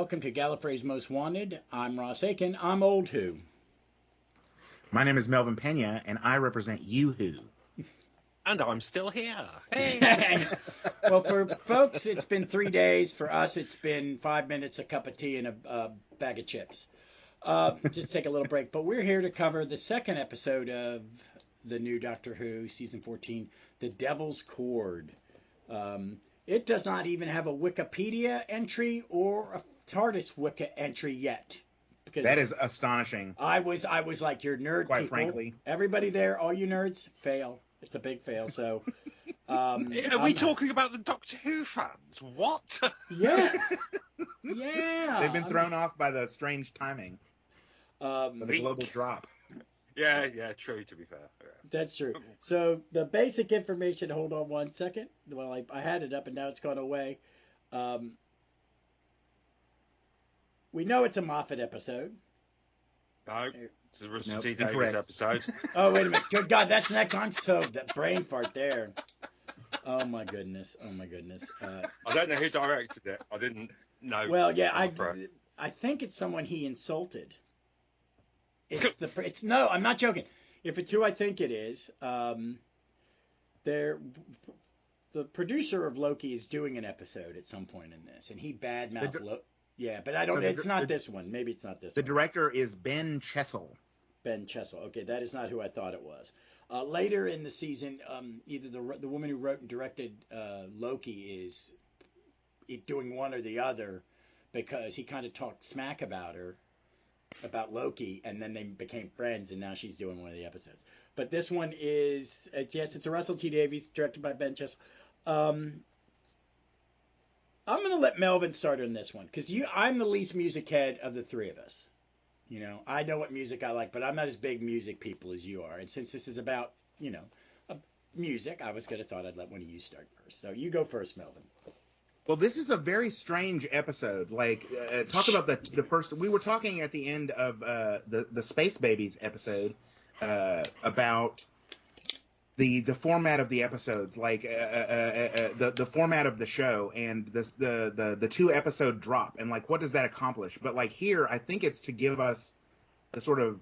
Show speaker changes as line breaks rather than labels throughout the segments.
welcome to Gallifrey's Most Wanted. I'm Ross Aiken. I'm Old Who.
My name is Melvin Pena, and I represent You Who.
And I'm still here. Hey!
Well, for folks, it's been 3 days. For us, it's been 5 minutes, a cup of tea, and a bag of chips. Just take a little break. But we're here to cover the second episode of the new Doctor Who, Season 14, The Devil's Chord. It does not even have a Wikipedia entry or a TARDIS Wiki entry yet.
Because that is astonishing.
I was like, your nerd
Quite
people.
frankly.
Everybody there, all you nerds, fail. It's a big fail. So,
are we talking about the Doctor Who fans? What?
Yes. Yeah.
They've been thrown off by the strange timing. By the global drop.
Yeah, true, to be fair. Yeah.
That's true. So the basic information, hold on one second. Well, I had it up and now it's gone away. We know it's a Moffat episode.
No, it's a Russell T Davies episode.
Oh, wait a minute. Good God, that's next. I'm so that brain fart there. Oh my goodness.
I don't know who directed it. I didn't know.
Well, yeah, I think it's someone he insulted. No, I'm not joking. If it's who I think it is, the producer of Loki is doing an episode at some point in this, and he badmouthed Loki. Yeah, but I don't. It's not this one. Maybe it's not this one.
The director is Ben Chessel.
Ben Chessel. Okay, that is not who I thought it was. Later in the season, either the woman who wrote and directed Loki is doing one or the other, because he kind of talked smack about her, about Loki, and then they became friends, and now she's doing one of the episodes. But this one is, it's a Russell T Davies, directed by Ben Chessel. I'm going to let Melvin start on this one, because I'm the least music head of the three of us. You know, I know what music I like, but I'm not as big music people as you are. And since this is about, music, I was going to thought I'd let one of you start first. So you go first, Melvin.
Well, this is a very strange episode. Like, talk about the first. We were talking at the end of the Space Babies episode about the format of the episodes, like the format of the show, and the 2-episode drop, and like what does that accomplish? But like here, I think it's to give us the sort of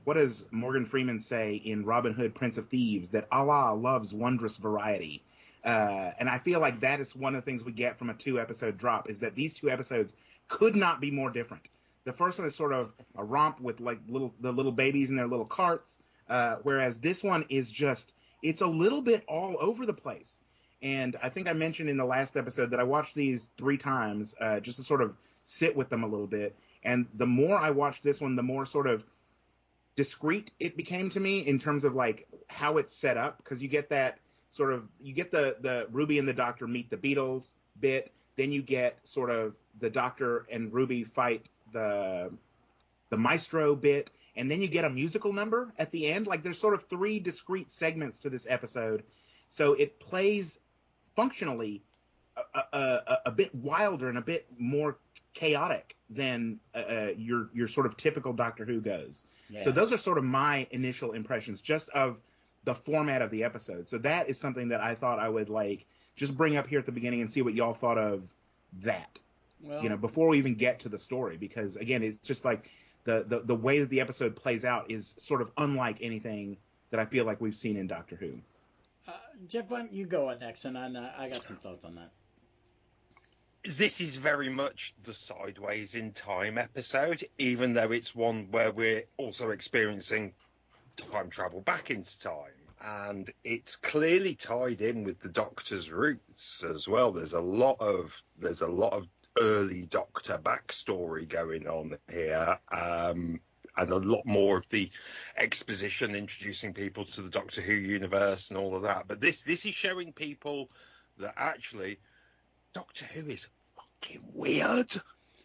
what does Morgan Freeman say in Robin Hood, Prince of Thieves, that Allah loves wondrous variety. And I feel like that is one of the things we get from a 2-episode drop, is that these 2 episodes could not be more different. The first one is sort of a romp with like the little babies in their little carts, whereas this one is just, it's a little bit all over the place. And I think I mentioned in the last episode that I watched these 3 times just to sort of sit with them a little bit. And the more I watched this one, the more sort of discreet it became to me in terms of like how it's set up, because you get that sort of, you get the Ruby and the Doctor meet the Beatles bit, then you get sort of the Doctor and Ruby fight the Maestro bit, and then you get a musical number at the end. Like, there's sort of 3 discrete segments to this episode, so it plays functionally a bit wilder and a bit more chaotic than your sort of typical Doctor Who goes. Yeah. So those are sort of my initial impressions just of the format of the episode. So that is something that I thought I would like just bring up here at the beginning and see what y'all thought of that. Well, before we even get to the story, because again, it's just like the way that the episode plays out is sort of unlike anything that I feel like we've seen in Doctor Who.
Jeff, why don't you go on next, and I got some thoughts on that.
This is very much the Sideways in Time episode, even though it's one where we're also experiencing time travel back into time, and it's clearly tied in with the Doctor's roots as well. There's a lot of early Doctor backstory going on here, and a lot more of the exposition introducing people to the Doctor Who universe and all of that. But this is showing people that actually Doctor Who is fucking weird.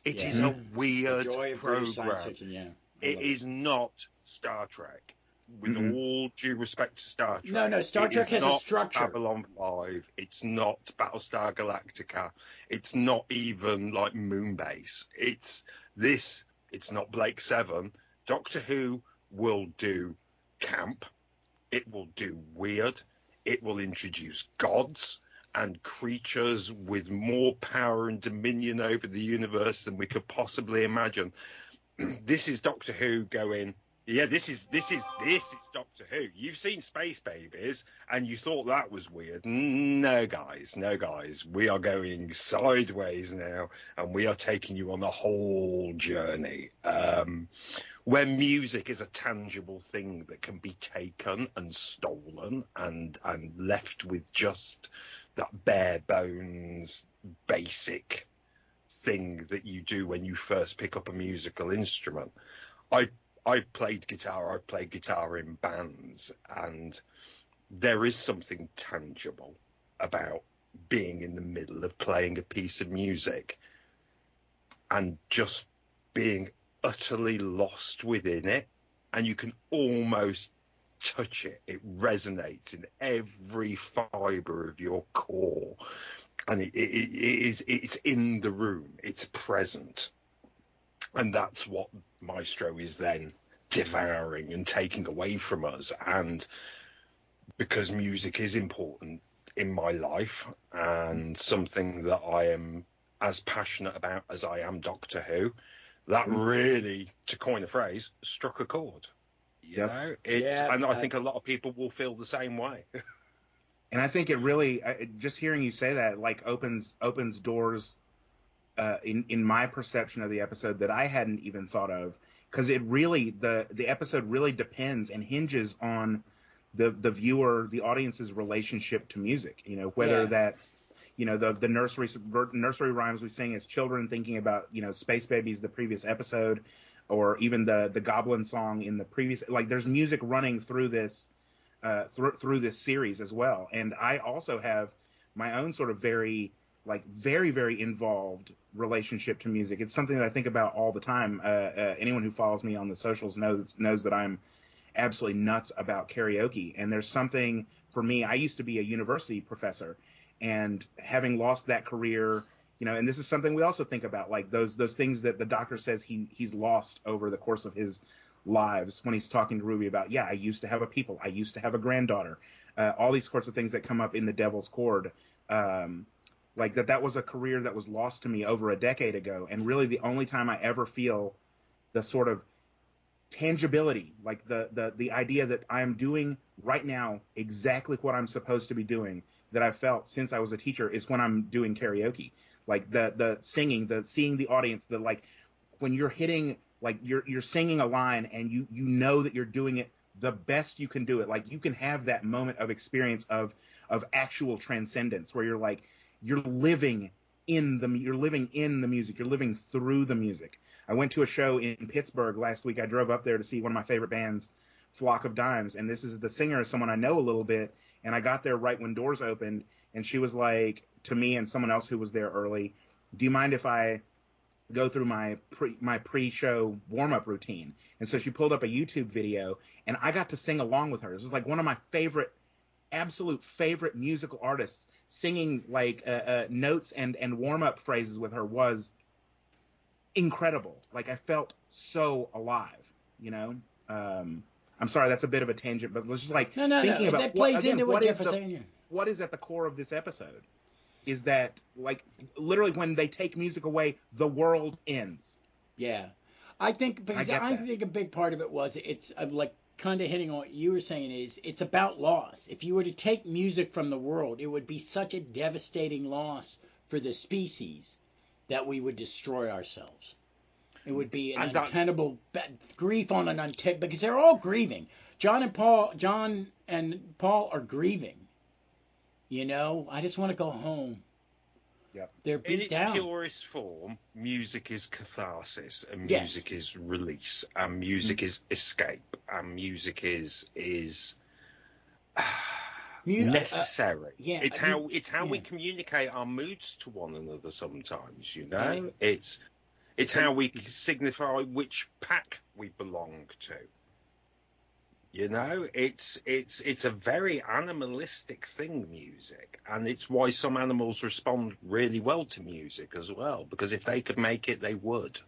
It is a weird program. It is not Star Trek. With all due respect to Star Trek.
No, Star Trek has a structure.
Babylon 5. It's not Battlestar Galactica. It's not even like Moonbase. It's not Blake 7. Doctor Who will do camp. It will do weird. It will introduce gods. and creatures with more power and dominion over the universe than we could possibly imagine. This is Doctor Who going, yeah, this is Doctor Who. You've seen Space Babies and you thought that was weird. No, guys, we are going sideways now, and we are taking you on a whole journey where music is a tangible thing that can be taken and stolen and left with just that bare bones basic thing that you do when you first pick up a musical instrument. I've played guitar in bands, and there is something tangible about being in the middle of playing a piece of music and just being utterly lost within it, and you can almost touch it. It resonates in every fibre of your core, and it's in the room, it's present. And that's what Maestro is then devouring and taking away from us. And because music is important in my life and something that I am as passionate about as I am Doctor Who, that really, to coin a phrase, struck a chord. You know, and I think a lot of people will feel the same way.
And I think it really, just hearing you say that, like opens doors in my perception of the episode that I hadn't even thought of, because it really, the episode really depends and hinges on the viewer, the audience's relationship to music. You know, whether that's, you know, the nursery rhymes we sing as children, thinking about, you know, Space Babies, the previous episode, or even the Goblin song in the previous. Like, there's music running through this through this series as well. And I also have my own sort of very, very involved relationship to music. It's something that I think about all the time. Anyone who follows me on the socials knows that I'm absolutely nuts about karaoke. And there's something for me. I used to be a university professor, and having lost that career, you know, and this is something we also think about, like those things that the doctor says he's lost over the course of his lives, when he's talking to Ruby about, I used to have a people, I used to have a granddaughter, all these sorts of things that come up in the Devil's Chord. Like that was a career that was lost to me over a decade ago. And really the only time I ever feel the sort of tangibility, like the idea that I'm doing right now exactly what I'm supposed to be doing, that I've felt since I was a teacher, is when I'm doing karaoke. Like the singing, the seeing the audience, the, like, when you're hitting, like you're singing a line and you know that you're doing it the best you can do it. Like, you can have that moment of experience of actual transcendence, where you're like, you're living in the music, you're living through the music. I went to a show in Pittsburgh last week. I drove up there to see one of my favorite bands, Flock of Dimes, and this is the singer, someone I know a little bit, and I got there right when doors opened, and she was like to me and someone else who was there early, do you mind if I go through my pre-show warm-up routine? And so she pulled up a YouTube video, and I got to sing along with her. This is like one of my absolute favorite musical artists. Singing like notes and warm-up phrases with her was incredible. Like, I felt so alive, you know. I'm sorry, that's a bit of a tangent, but let's just thinking about
that plays into what Jeff was saying.
What is at the core of this episode is that, like, literally when they take music away, the world ends.
Yeah, I think a big part of it was, it's like kind of hitting on what you were saying, is it's about loss. If you were to take music from the world, it would be such a devastating loss for the species that we would destroy ourselves. It would be an untenable grief on an untenable, because they're all grieving. John and Paul are grieving. You know, I just want to go home.
Yep.
They're beat down.
In its purest form, music is catharsis, and music is release, and music is escape, and music is necessary. It's how we communicate our moods to one another sometimes, you know. It's how we signify which pack we belong to. You know, it's a very animalistic thing, music, and it's why some animals respond really well to music as well, because if they could make it, they would,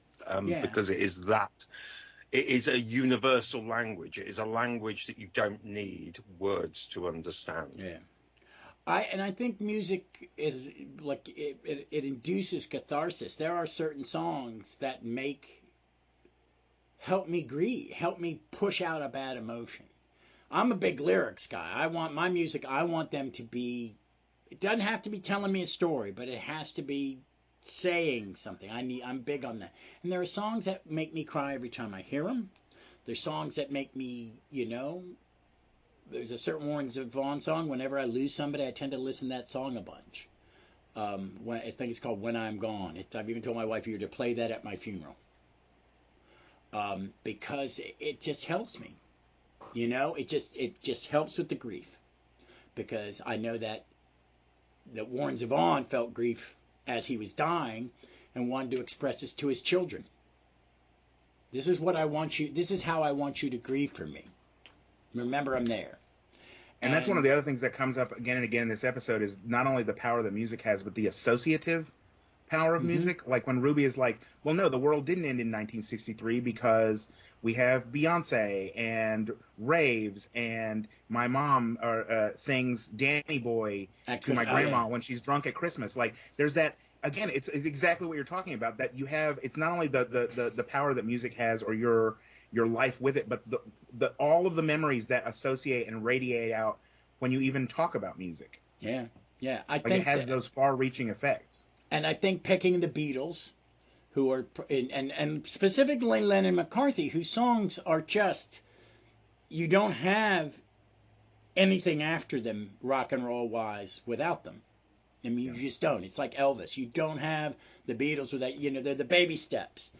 because it is a universal language. It is a language that you don't need words to understand.
Yeah. I think music is like it induces catharsis. There are certain songs that help me grieve, help me push out a bad emotion. I'm a big lyrics guy. I want my music. I want them to be. It doesn't have to be telling me a story, but it has to be saying something. I'm big on that. And there are songs that make me cry every time I hear them. There's songs that make me, there's a certain Warren Zevon song. Whenever I lose somebody, I tend to listen to that song a bunch. I think it's called "When I'm Gone." I've even told my wife to play that at my funeral, because it just helps me. It just helps with the grief, because I know that Warren Zevon felt grief as he was dying and wanted to express this to his children. This is how I want you to grieve for me. Remember, I'm there.
And that's one of the other things that comes up again and again in this episode is not only the power that music has, but the associative power of music. Like when Ruby is like, well, no, the world didn't end in 1963 because we have Beyonce and raves, and my mom sings Danny Boy to my grandma when she's drunk at Christmas. Like there's that, again, it's exactly what you're talking about, that you have, it's not only the power that music has or your life with it, but the all of the memories that associate and radiate out when you even talk about music.
Yeah. I
think it has those far-reaching effects.
And I think picking the Beatles, who are, and specifically Lennon and McCarthy, whose songs are just, you don't have anything after them rock and roll wise without them. I mean, you just don't. It's like Elvis. You don't have the Beatles without, they're the baby steps.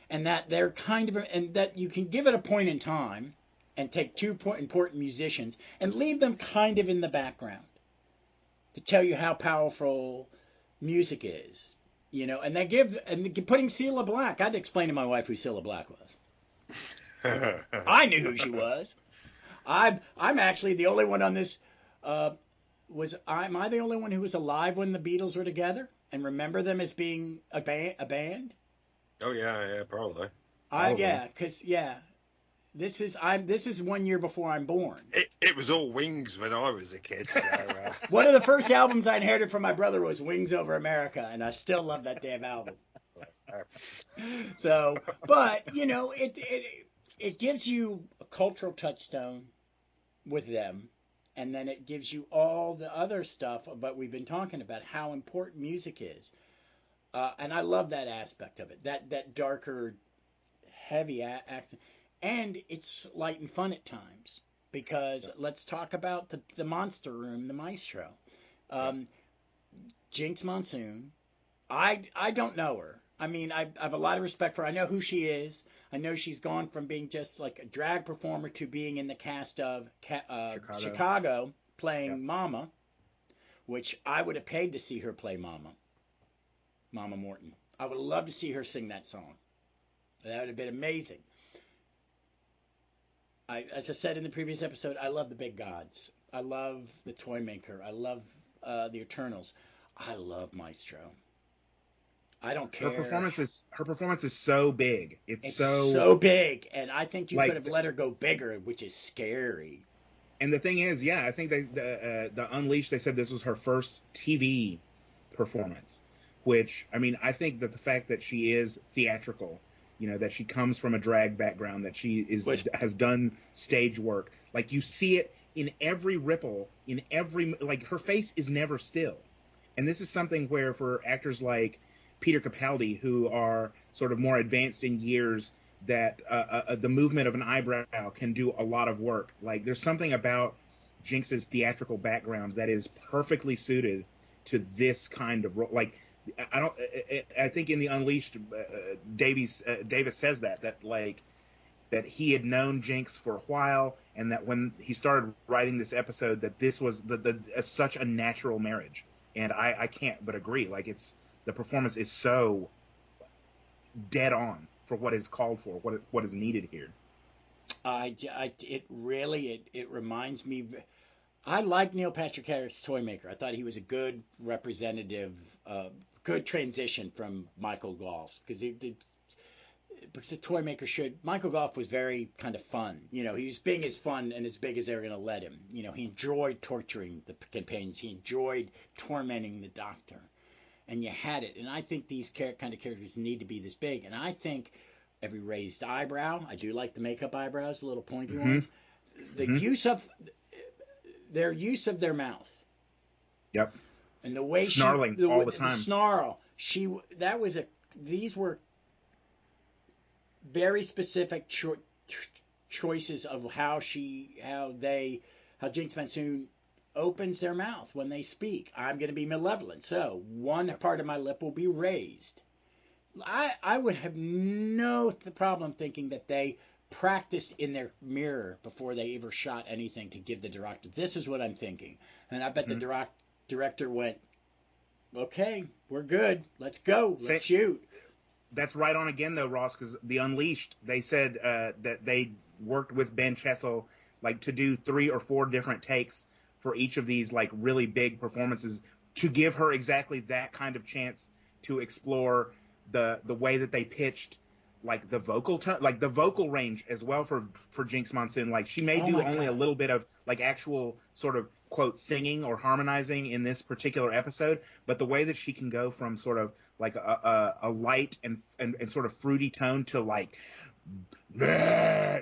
And that they're kind of, and that you can give it a point in time and take two important musicians and leave them kind of in the background to tell you how powerful music is, and they putting Cilla Black. I'd explain to my wife who Cilla Black was. I knew who she was. I'm actually the only one on this. Am I the only one who was alive when the Beatles were together and remember them as being a band?
Oh yeah, probably.
This is 1 year before I'm born.
It was all Wings when I was a kid. So,
one of the first albums I inherited from my brother was Wings Over America, and I still love that damn album. So, but it gives you a cultural touchstone with them, and then it gives you all the other stuff about we've been talking about, how important music is. And I love that aspect of it, that darker, heavy act. And it's light and fun at times, because let's talk about the Monster Room, the Maestro. Jinx Monsoon, I don't know her. I mean, I have a lot of respect for her. I know who she is. I know she's gone from being just like a drag performer to being in the cast of Chicago playing Mama, which I would have paid to see her play Mama Morton. I would love to see her sing that song. That would have been amazing. As I said in the previous episode, I love the big gods. I love the Toy Maker. I love the Eternals. I love Maestro. I don't care.
Her performance is so big. It's
so big, and I think you could have let her go bigger, which is scary.
And the thing is, I think the Unleashed, they said this was her first TV performance, which, I mean, I think that the fact that she is theatrical, that she comes from a drag background, that she has done stage work, like you see it in every ripple, in every, like her face is never still. And this is something where for actors like Peter Capaldi, who are sort of more advanced in years, that the movement of an eyebrow can do a lot of work. Like there's something about Jinx's theatrical background that is perfectly suited to this kind of role. Like I think in the Unleashed, Davis says that he had known Jinx for a while, and that when he started writing this episode, that this was such a natural marriage. And I can't but agree. Like the performance is so dead on for what is called for, what is needed here.
It reminds me. I like Neil Patrick Harris' Toy Maker. I thought he was a good representative, good transition from Michael Gough, because because the toy maker should. Michael Gough was very kind of fun. You know, he was being as fun and as big as they were going to let him. You know, he enjoyed torturing the companions. He enjoyed tormenting the Doctor, and you had it. And I think these kind of characters need to be this big. And I think every raised eyebrow. I do like the makeup eyebrows, the little pointy ones. The use of their use of their mouth.
Yep.
And the way
snarling all the time.
The snarl. These were very specific choices of how Jinx Monsoon opens their mouth when they speak. I'm going to be malevolent, so one part of my lip will be raised. I would have no problem thinking that they practiced in their mirror before they ever shot anything to give the director. This is what I'm thinking, and I bet the director went, "Okay, we're good. Let's go. Let's shoot."
That's right on again, though, Ross, because the Unleashed, they said that they worked with Ben Chessel like to do 3 or 4 different takes for each of these like really big performances to give her exactly that kind of chance to explore the way that they pitched like the vocal tone, like the vocal range as well for Jinx Monsoon. Like she may do only a little bit of like actual sort of quote singing or harmonizing in this particular episode, but the way that she can go from sort of like a light and sort of fruity tone to like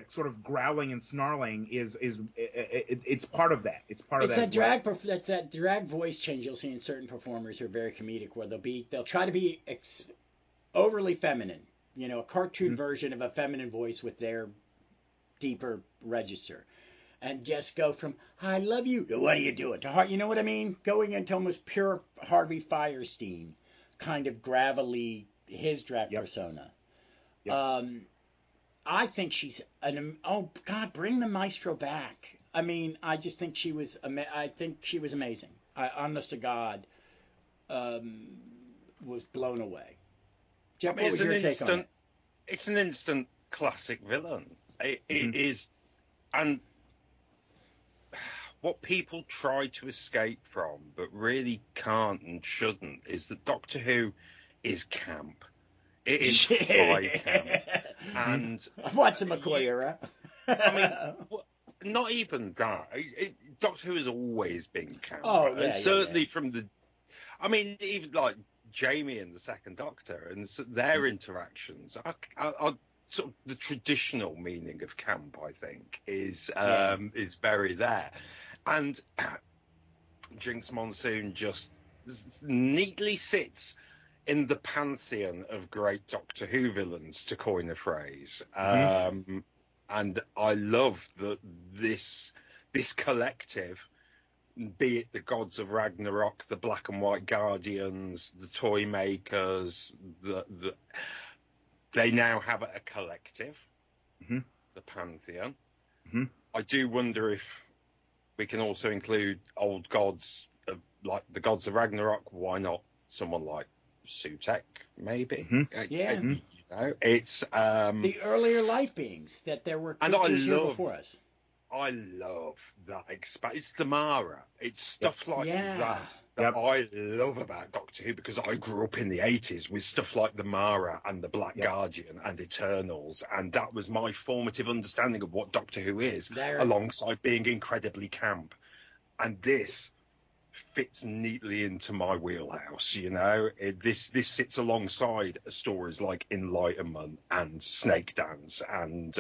sort of growling and snarling it's part of that. It's part of that.
That's that drag voice change you'll see in certain performers who are very comedic, where they'll try to be overly feminine, you know, a cartoon version of a feminine voice with their deeper register, and just go from "I love you" to "What are you doing?" to heart. You know what I mean? Going into almost pure Harvey Firestein kind of gravelly his drag persona. Yep. I think she's oh God, bring the Maestro back. I mean, I just think she was. I think she was amazing. I, honest to God, was blown away. Jeff, what was your take on it?
It's an instant classic villain. It is, and what people try to escape from, but really can't and shouldn't, is that Doctor Who is camp. It is high camp. And
I've watched the McCoy era.
I mean, not even that. Doctor Who has always been camp.
Oh, yeah,
certainly from the. I mean, even like Jamie and the Second Doctor and their interactions are sort of the traditional meaning of camp. I think is very there, and Jinx Monsoon just neatly sits in the pantheon of great Doctor Who villains, to coin a phrase. And I love that this collective, be it the gods of Ragnarok, the Black and White Guardians, the toy makers, they now have a collective, the pantheon. I do wonder if we can also include old gods, like the gods of Ragnarok. Why not someone like Sutek, maybe? You know, it's
the earlier life beings that there were creatures here before us.
I love that. It's the Mara. It's stuff like that I love about Doctor Who, because I grew up in the 80s with stuff like the Mara and the Black Guardian and Eternals, and that was my formative understanding of what Doctor Who is, alongside being incredibly camp. And this fits neatly into my wheelhouse, you know. This sits alongside stories like Enlightenment and Snake Dance and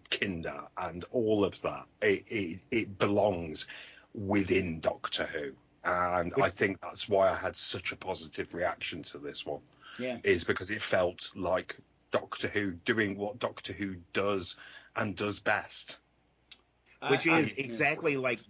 Kinder and all of that. It belongs within Doctor Who, and I think that's why I had such a positive reaction to this one. Is because it felt like Doctor Who doing what Doctor Who does and does best,
which is exactly like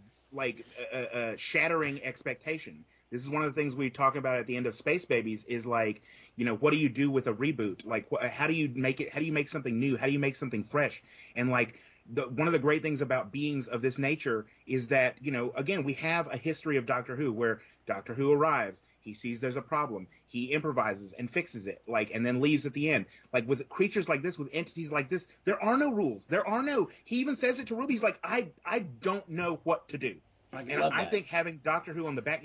shattering expectation. This is one of the things we talk about at the end of Space Babies, is like, you know, what do you do with a reboot? Like, how do you make it? How do you make something new? How do you make something fresh? And like, one of the great things about beings of this nature is that, you know, again, we have a history of Doctor Who where Doctor Who arrives, he sees there's a problem, he improvises and fixes it, like, and then leaves at the end. Like with creatures like this, with entities like this, there are no rules. He even says it to Ruby. He's like, I don't know what to do. I think having Doctor Who on the back,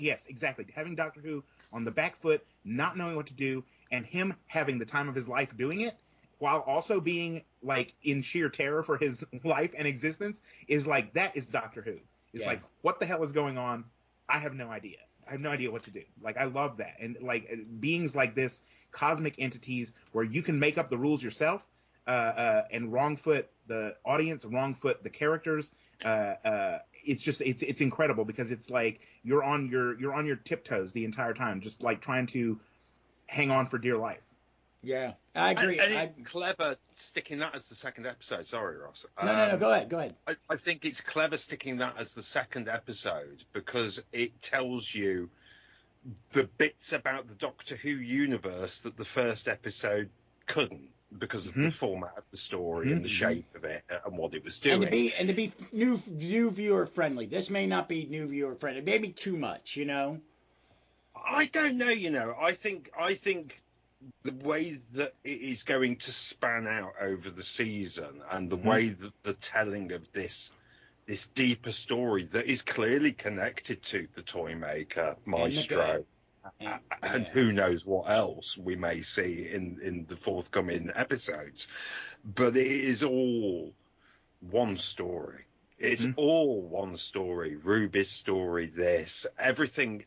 having Doctor Who on the back foot, not knowing what to do, and him having the time of his life doing it, while also being like in sheer terror for his life and existence, is like, that is Doctor Who. It's like, what the hell is going on? I have no idea. I have no idea what to do. Like, I love that. And like beings like this, cosmic entities where you can make up the rules yourself, and wrong foot the audience, wrong foot the characters. It's incredible, because it's like you're on your tiptoes the entire time, just like trying to hang on for dear life.
Yeah, I agree.
And it's clever sticking that as the second episode. Sorry, Ross.
No. Go ahead.
I think it's clever sticking that as the second episode, because it tells you the bits about the Doctor Who universe that the first episode couldn't, because of the format of the story and the shape of it and what it was doing.
And to be new viewer friendly. This may not be new viewer friendly. Maybe too much,
I don't know. I think the way that it is going to span out over the season, and the way that the telling of this deeper story that is clearly connected to the Toymaker, Maestro, and who knows what else we may see in the forthcoming episodes, but it is all one story. It's all one story. Ruby's story, everything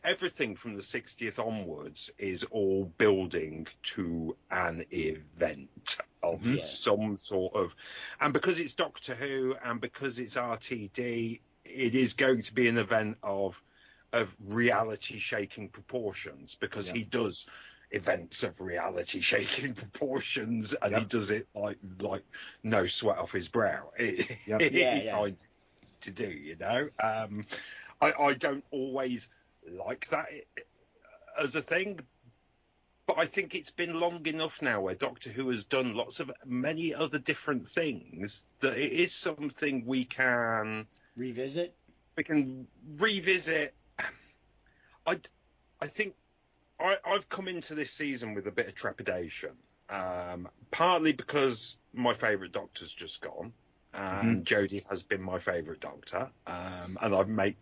from the 60th onwards is all building to an event of some sort of, and because it's Doctor Who and because it's RTD, it is going to be an event of reality shaking proportions, because he does events of reality shaking proportions, and he does it like no sweat off his brow. He finds it to do, I don't always like that as a thing, but I think it's been long enough now where Doctor Who has done many other different things that it is something we can revisit. I think I've come into this season with a bit of trepidation, partly because my favourite Doctor's just gone, and Jodie has been my favourite Doctor, and I've made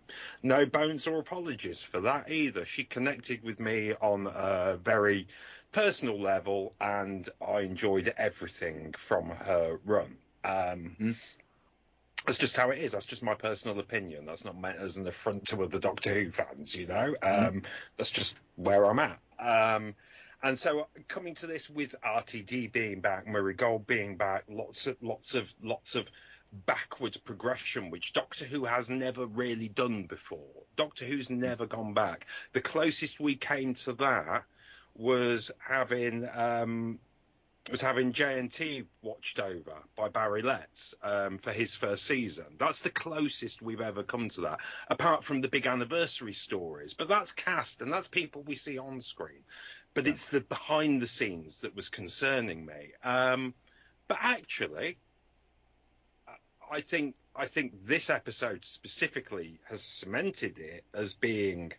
no bones or apologies for that either. She connected with me on a very personal level, and I enjoyed everything from her run. That's just how it is. That's just my personal opinion. That's not meant as an affront to other Doctor Who fans, That's just where I'm at. And so coming to this with RTD being back, Murray Gold being back, lots of backwards progression, which Doctor Who has never really done before. Doctor Who's never gone back. The closest we came to that was having JNT watched over by Barry Letts for his first season. That's the closest we've ever come to that, apart from the big anniversary stories. But that's cast, and that's people we see on screen. But it's the behind the scenes that was concerning me. But actually, I think this episode specifically has cemented it as being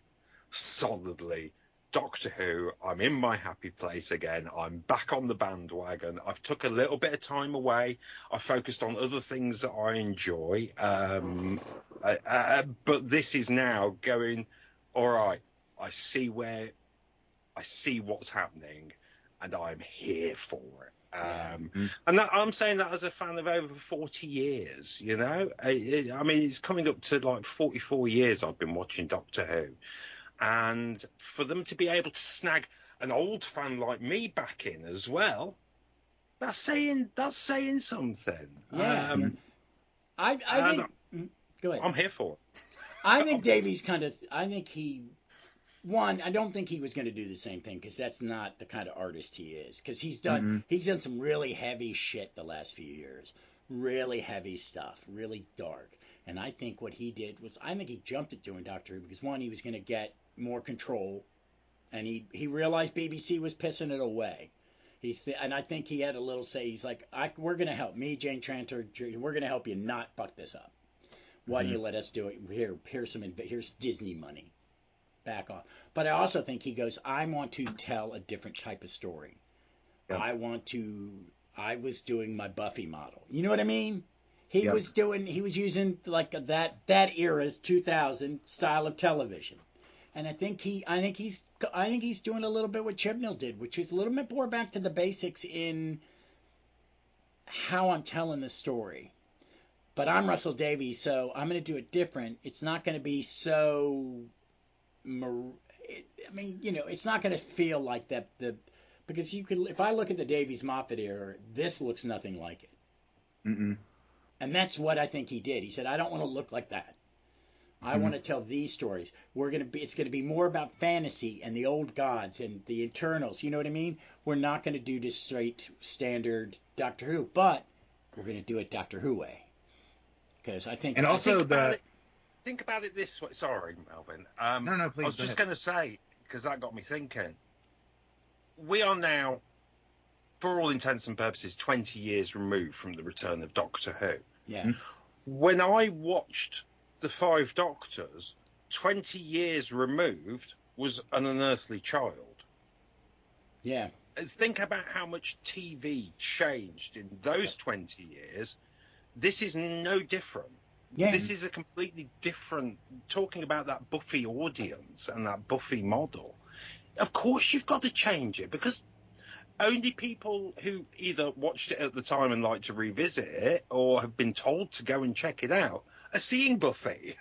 solidly Doctor Who. I'm in my happy place again. I'm back on the bandwagon. I've took a little bit of time away. I focused on other things that I enjoy. But this is now going, all right, I see what's happening, and I'm here for it. And I'm saying that as a fan of over 40 years, I mean, it's coming up to like 44 years I've been watching Doctor Who. And for them to be able to snag an old fan like me back in as well, that's saying something.
Yeah. I think, go ahead.
I'm here for it.
I think Davies I don't think he was going to do the same thing, because that's not the kind of artist he is. Because he's done some really heavy shit the last few years, really heavy stuff, really dark. And I think what he did was, I think he jumped at doing Doctor Who because, one, he was going to get more control, and he realized BBC was pissing it away. And I think he had a little say. He's like, we're going to help me, Jane Tranter. We're going to help you not fuck this up. Why do you let us do it? Here's Disney money. Back off. But I also think he goes, I want to tell a different type of story. Yeah. I was doing my Buffy model. You know what I mean? He was using like that era's 2000 style of television. And I think he's doing a little bit what Chibnall did, which is a little bit more back to the basics in how I'm telling the story. But I'm Russell Davies, so I'm going to do it different. It's not going to be so. I mean, it's not going to feel like that. Because you could, if I look at the Davies Moffat era, this looks nothing like it.
Mm-mm.
And that's what I think he did. He said, I don't want to look like that. I want to tell these stories. It's going to be more about fantasy and the old gods and the Eternals. You know what I mean? We're not going to do this straight standard Doctor Who, but we're going to do it Doctor Who way. Because I think.
And also
think about it this way. Sorry, Melvin.
No, please.
I was just going to say, because that got me thinking. We are now, for all intents and purposes, 20 years removed from the return of Doctor Who.
Yeah.
When I watched The Five Doctors, 20 years removed was An Unearthly Child.
Yeah.
Think about how much TV changed in those 20 years. This is no different.
Yeah.
This is a completely different, talking about that Buffy audience and that Buffy model. Of course you've got to change it, because only people who either watched it at the time and like to revisit it or have been told to go and check it out are seeing Buffy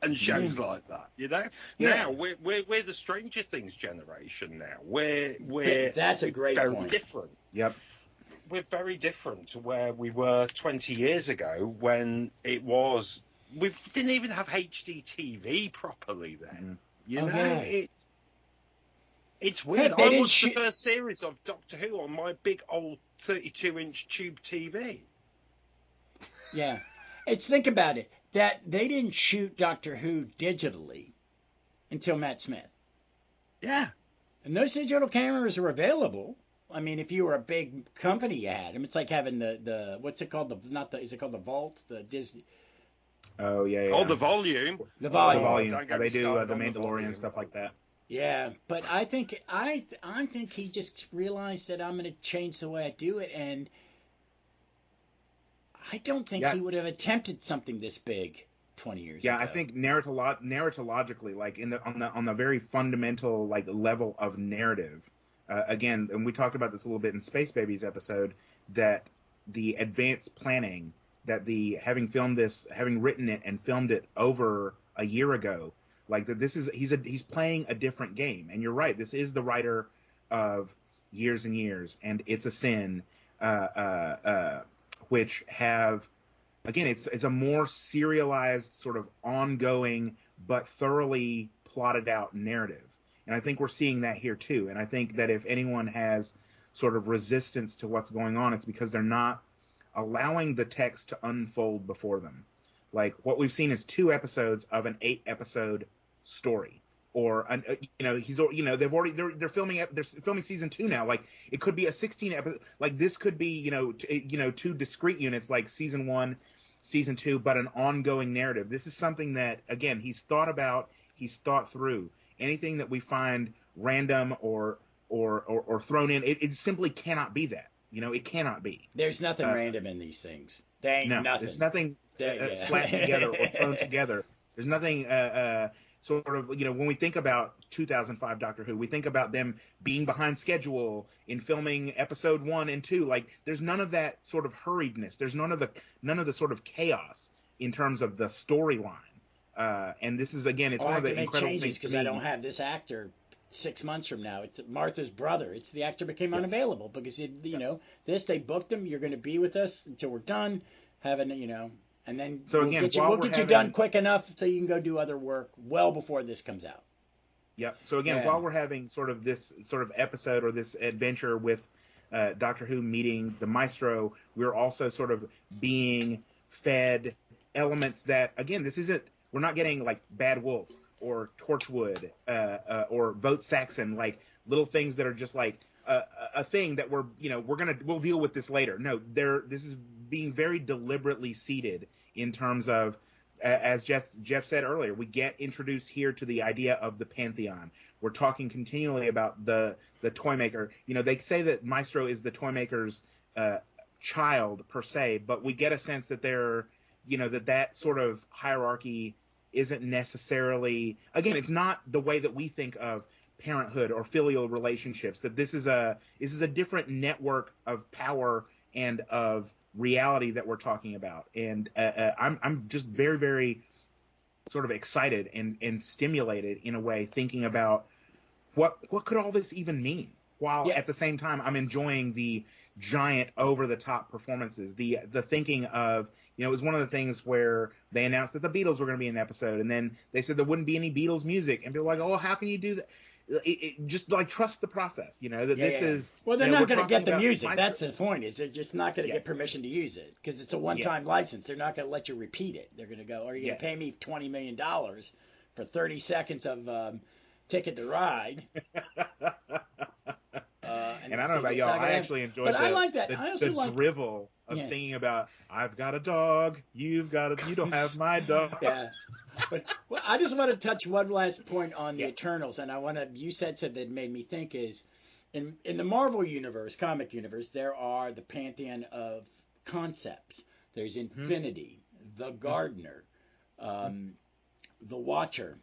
and shows like that,
Yeah.
Now we're the Stranger Things generation now. We're
That's a great
very
point.
different.
Yep.
We're very different to where we were 20 years ago when it was. We didn't even have HD TV properly then. It's weird.
Hey,
I watched the first series of Doctor Who on my big old 32-inch tube TV.
Yeah. Think about it. That they didn't shoot Doctor Who digitally until Matt Smith.
Yeah.
And those digital cameras are available. I mean, if you were a big company, you had them. It's like having the what's it called? Is it called the Vault? The Disney.
Oh yeah.
Oh, the volume.
The volume.
The volume.
Don't
How they do the
volume.
Mandalorian stuff like that.
Yeah, but I think he just realized that I'm going to change the way I do it, and I don't think he would have attempted something this big 20 years ago.
Yeah, I think narratologically, like on the very fundamental like level of narrative, again, and we talked about this a little bit in Space Babies episode, that the advanced planning, that having written it and filmed it over a year ago, like that he's playing a different game. And you're right, this is the writer of Years and Years and It's a Sin, which have, again, it's a more serialized, sort of ongoing but thoroughly plotted out narrative. And I think we're seeing that here too. And I think that if anyone has sort of resistance to what's going on, it's because they're not allowing the text to unfold before them. Like what we've seen is 2 episodes of an 8-episode story, or they're filming season 2 now. Like it could be a 16 episode. Like this could be 2 discrete units, like season 1, season 2, but an ongoing narrative. This is something that, again, he's thought about, he's thought through. Anything that we find random or thrown in, it simply cannot be that. It cannot be.
There's nothing random in these things. They ain't nothing.
There's nothing slapped together or thrown together. There's nothing sort of, when we think about 2005 Doctor Who, we think about them being behind schedule in filming episode 1 and 2. Like there's none of that sort of hurriedness. There's none of the sort of chaos in terms of the storyline. And this is, again, it's one of the incredible things
because I don't have this actor 6 months from now. It's Martha's brother. It's the actor became unavailable because they booked him. You're going to be with us until we're done having and then we'll get you done quick enough so you can go do other work well before this comes out.
Yep. So again, while we're having sort of this sort of episode or this adventure with Doctor Who meeting the Maestro, we're also sort of being fed elements that, again, we're not getting like Bad Wolf or Torchwood or Vote Saxon, like little things that are just like a thing that we'll deal with this later. No, this is being very deliberately seeded in terms of, as Jeff said earlier, we get introduced here to the idea of the Pantheon. We're talking continually about the toy maker. They say that Maestro is the toy maker's child per se, but we get a sense that that sort of hierarchy isn't necessarily, again, it's not the way that we think of parenthood or filial relationships, that this is a different network of power and of reality that we're talking about. And I'm just very, very sort of excited and stimulated in a way, thinking about what could all this even mean, while at the same time I'm enjoying the giant over the top performances, the thinking of, it was one of the things where they announced that the Beatles were going to be in an episode, and then they said there wouldn't be any Beatles music, and people were like, oh, how can you do that? Just like trust the process, that this is.
Well, they're not going to get the music.
Maestro.
That's the point. Is they're just not going to get permission to use it because it's a one-time license. They're not going to let you repeat it. They're going to go, are you going to pay me $20 million for 30 seconds of Ticket to Ride?
And I don't know about y'all, I actually enjoyed the drivel of singing about, I've got a dog, you don't have my dog.
Yeah. But I just want to touch one last point on the Eternals, and you said something that made me think is, in the Marvel universe, comic universe, there are the pantheon of concepts. There's Infinity, the Gardener, the Watcher,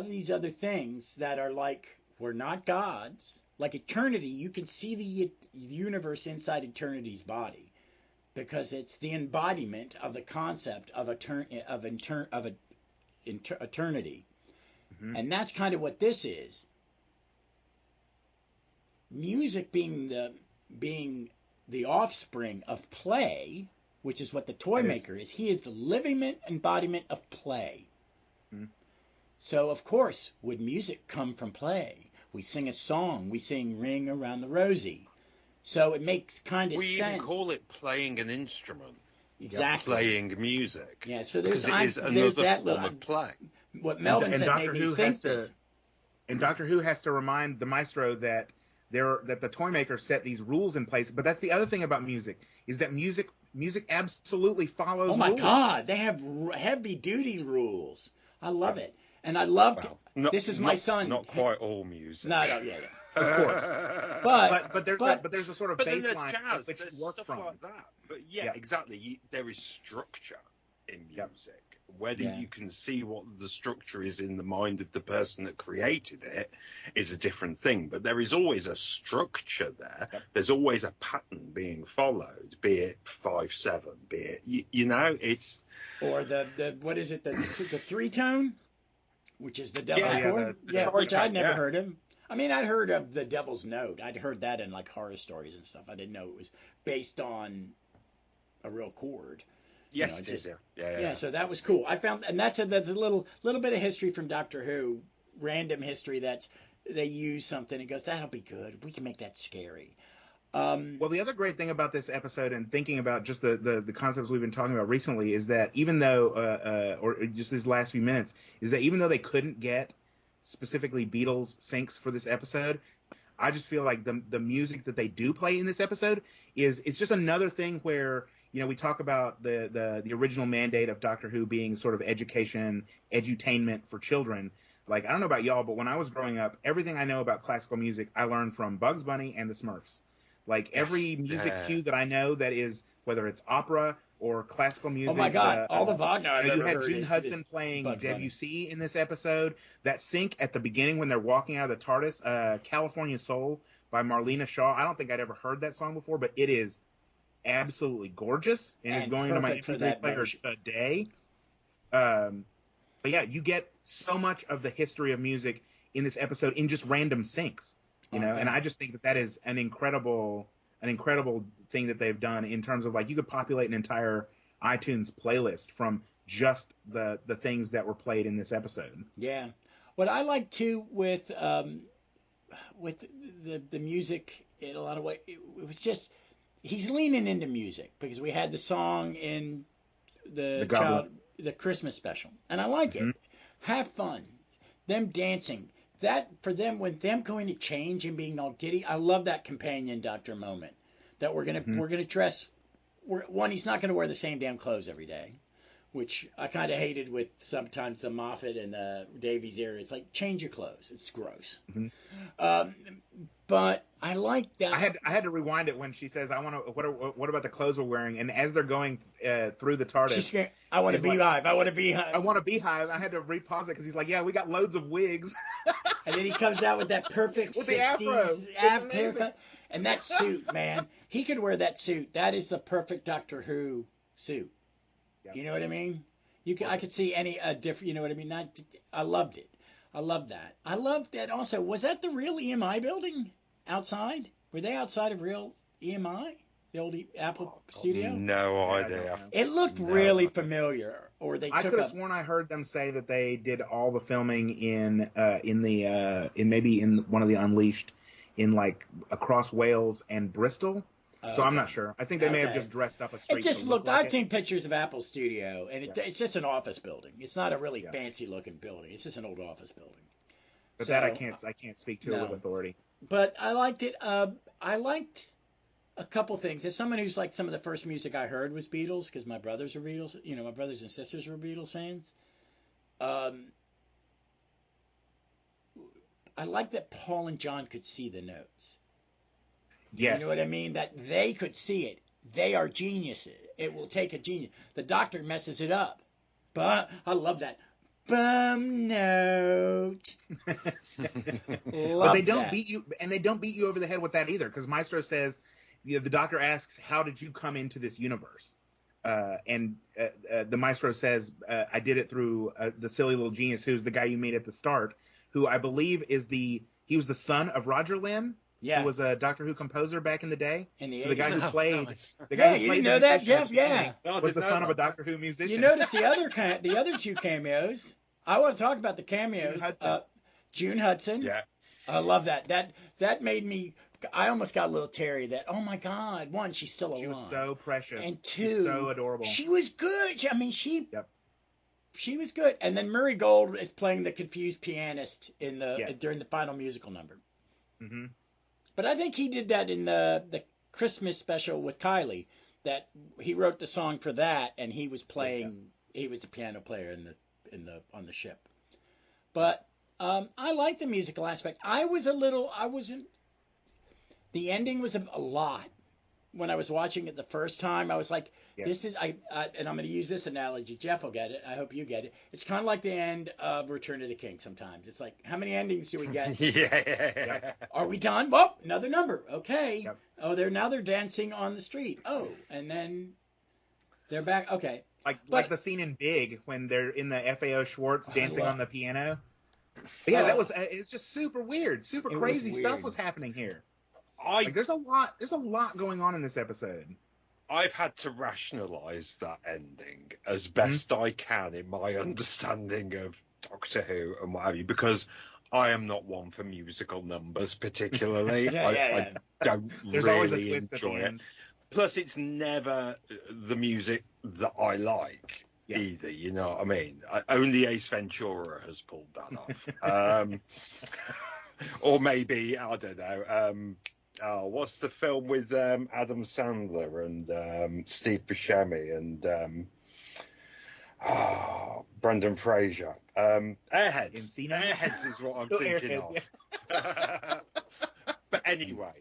these other things that are like, we're not gods. Like Eternity, you can see the universe inside Eternity's body because it's the embodiment of the concept of eternity. Mm-hmm. And that's kind of what this is. Music being the offspring of play, which is what the toy maker is. He is the living embodiment of play. Mm-hmm. So, of course, would music come from play? We sing a song. We sing Ring Around the Rosie. So it makes kind of sense.
We even call it playing an instrument.
Exactly.
Playing music.
Yeah, so
because it is another form of play.
What Melvin said made me think this.
And Doctor Who has to remind the Maestro that the toy maker set these rules in place. But that's the other thing about music, is that music absolutely follows rules.
Oh, my God. They have heavy-duty rules. I love it. And I loved this is my son.
Not quite all music.
No,
yeah. Of course. But there's a sort of baseline
jazz,
which
there's
work
stuff
from.
like that. But exactly. There is structure in music. Whether you can see what the structure is in the mind of the person that created it is a different thing. But there is always a structure there. Yep. There's always a pattern being followed, be it 5/7, be it it's
or the what is it, the three-tone? Which is the devil's chord? Which I'd never heard of. I mean, I'd heard of the Devil's Note. I'd heard that in like horror stories and stuff. I didn't know it was based on a real chord.
Yes, it is. Yeah.
So that was cool. I found, and that's a little bit of history from Doctor Who, random history that they use something and goes, that'll be good. We can make that scary.
Well, the other great thing about this episode, and thinking about just the concepts we've been talking about recently, is that even though, or just these last few minutes, is that even though they couldn't get specifically Beatles syncs for this episode, I just feel like the music that they do play in this episode it's just another thing where, we talk about the original mandate of Doctor Who being sort of education, edutainment for children. Like, I don't know about y'all, but when I was growing up, everything I know about classical music, I learned from Bugs Bunny and the Smurfs. Like, every music cue that I know that is, whether it's opera or classical music.
Oh, my God. All the Wagner I've ever heard.
You had Gene Hudson playing Debussy in this episode. That sync at the beginning when they're walking out of the TARDIS, California Soul by Marlena Shaw. I don't think I'd ever heard that song before, but it is absolutely gorgeous and is going into my MP3 player today. But yeah, you get so much of the history of music in this episode in just random syncs. And I just think that is an incredible thing that they've done in terms of, like, you could populate an entire iTunes playlist from just the things that were played in this episode.
Yeah. What I like too with the music in a lot of ways, it was just, he's leaning into music because we had the song in the Christmas special, and I like it. Have fun. Them dancing. That, for them, with them going to change and being all giddy, I love that companion doctor moment. That we're gonna dress. One, he's not gonna wear the same damn clothes every day, which I kind of hated with sometimes the Moffat and the Davies era. It's like, change your clothes. It's gross. But I like that.
I had to rewind it when she says, "I want to." What about the clothes we're wearing? And as they're going through the TARDIS,
I want a beehive. I want a beehive.
I want a beehive. I had to repause it because he's like, "Yeah, we got loads of wigs."
And then he comes out with that perfect 60s haircut. And that suit, man, he could wear that suit. That is the perfect Doctor Who suit.
Yep.
You know what I mean? I could see any different. You know what I mean? I loved it. I loved that. I loved that also. Was that the real EMI building outside? Were they outside of real EMI, the old Apple studio?
No idea.
It looked really familiar. Or they.
I could have sworn I heard them say that they did all the filming in maybe in one of the Unleashed, in like across Wales and Bristol. So I'm not sure. I think they may have just dressed up a street.
It just looked.
Like
I've seen pictures of Apple Studio, and it's just an office building. It's not a really fancy looking building. It's just an old office building.
But that I can't speak to with authority.
But I liked it. I liked a couple things. As someone who's like some of the first music I heard was Beatles, because my brothers are Beatles. You know, my brothers and sisters were Beatles fans. I like that Paul and John could see the notes.
Yes.
You know what I mean? That they could see it. They are geniuses. It will take a genius. The Doctor messes it up. But I love that. Bum note.
But they don't beat you, and they don't beat you over the head with that either, because Maestro says, the Doctor asks, "How did you come into this universe?" And the Maestro says, "I did it through the silly little genius who's the guy you meet at the start, who I believe he was the son of Roger Lynn."
Yeah.
Who was a Doctor Who composer back in the day.
In the 80s.
The guy who played...
Nice.
The guy who
you
played
didn't know that, Jeff? Yeah.
Was the son of a Doctor Who musician.
You notice the other two cameos. I want to talk about the cameos. June Hudson.
Yeah.
I love that. That made me... I almost got a little teary that, oh my God, one, she's still alive.
She was so precious.
And two...
She's so adorable.
She was good.
Yep.
She was good. And then Murray Gold is playing the confused pianist during the final musical number.
Mm-hmm.
But I think he did that in the Christmas special with Kylie. That he wrote the song for that, and he was playing. He was the piano player on the ship. But I like the musical aspect. I wasn't. The ending was a lot. When I was watching it the first time, I was like, "This is and I'm going to use this analogy. Jeff will get it. I hope you get it. It's kind of like the end of Return of the King. Sometimes it's like, how many endings do we get?
Yeah.
Are we done? Well, another number. Okay.
Yep.
Oh, they're dancing on the street. Oh, and then they're back. Okay.
Like the scene in Big when they're in the FAO Schwartz dancing on the piano. But yeah, it's just super weird, super crazy stuff was happening here. There's a lot going on in this episode.
I've had to rationalise that ending as best I can in my understanding of Doctor Who and what have you, because I am not one for musical numbers particularly. I don't really enjoy it. Plus, it's never the music that I like either, you know what I mean? Only Ace Ventura has pulled that off. Or maybe, I don't know... what's the film with Adam Sandler and Steve Buscemi and Brendan Fraser? Airheads. Airheads is what I'm thinking of. Yeah. But anyway,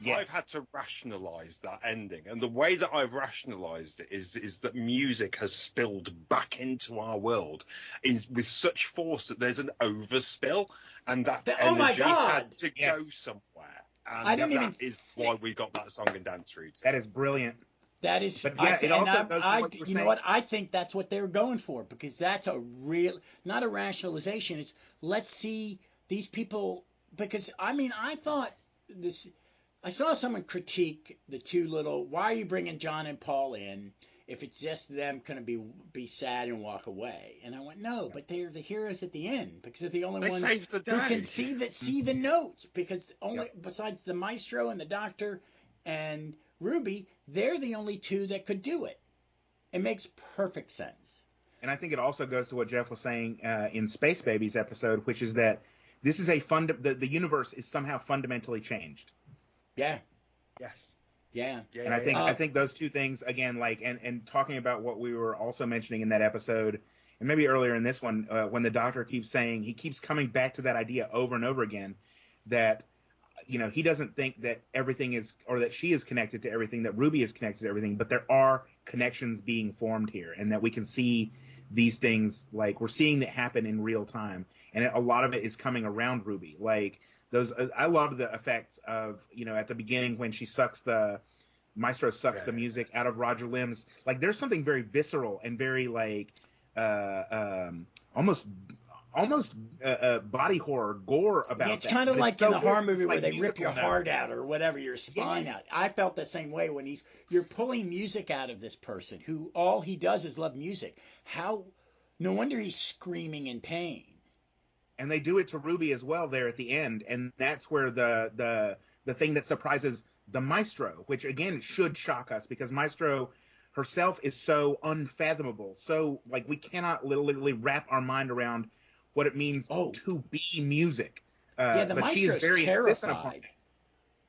I've had to rationalise that ending. And the way that I've rationalised it is that music has spilled back into our world with such force that there's an overspill, and that energy had to go somewhere. And that is why we got that song and dance routine.
That is brilliant.
That is,
but yeah, it also goes to what
you know what? I think that's what they were going for, because that's a real, not a rationalization. It's let's see these people, because I thought this. I saw someone critique the two little. Why are you bringing John and Paul in if it's just them going to be sad and walk away? And I went, no, but they're the heroes at the end, because they're the only ones who can see the notes, because besides the Maestro and the Doctor and Ruby, they're the only two that could do it. It makes perfect sense.
And I think it also goes to what Jeff was saying in Space Babies episode, which is that this is the universe is somehow fundamentally changed.
Yeah.
Yes.
Yeah.
And I think those two things again, like, and talking about what we were also mentioning in that episode, and maybe earlier in this one, when the Doctor keeps saying, he keeps coming back to that idea over and over again, that, you know, he doesn't think that everything is, or that she is connected to everything, that Ruby is connected to everything, but there are connections being formed here, and that we can see these things, like we're seeing that happen in real time, and a lot of it is coming around Ruby. Like those, I love the effects of, you know, at the beginning when she Maestro sucks the music out of Roger Lim's. Like there's something very visceral and very like almost body horror, gore about
yeah, it's
that.
kind of like in the horror movie where
like
they rip your
musical
heart
notes.
out or whatever, your spine
Yes.
out. I felt the same way when you're pulling music out of this person who all he does is love music. No wonder he's screaming in pain.
And they do it to Ruby as well there at the end, and that's where the thing that surprises the Maestro, which again should shock us because Maestro herself is so unfathomable, so like we cannot literally wrap our mind around what it means to be music.
Yeah, the
but she
Maestro's
is very insistent upon
terrified.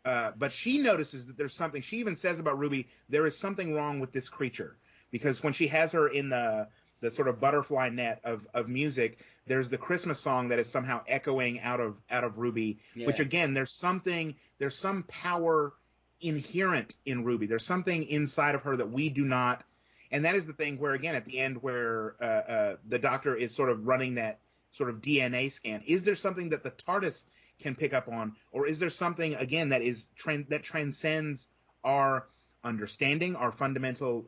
it. But she notices that there's something. She even says about Ruby, there is something wrong with this creature, because when she has her in the sort of butterfly net of music, there's the Christmas song that is somehow echoing out of Ruby, which again, there's some power inherent in Ruby. There's something inside of her that we do not, and that is the thing where, again, at the end where the Doctor is sort of running that sort of DNA scan, is there something that the TARDIS can pick up on, or is there something, again, that is that transcends our understanding, our fundamental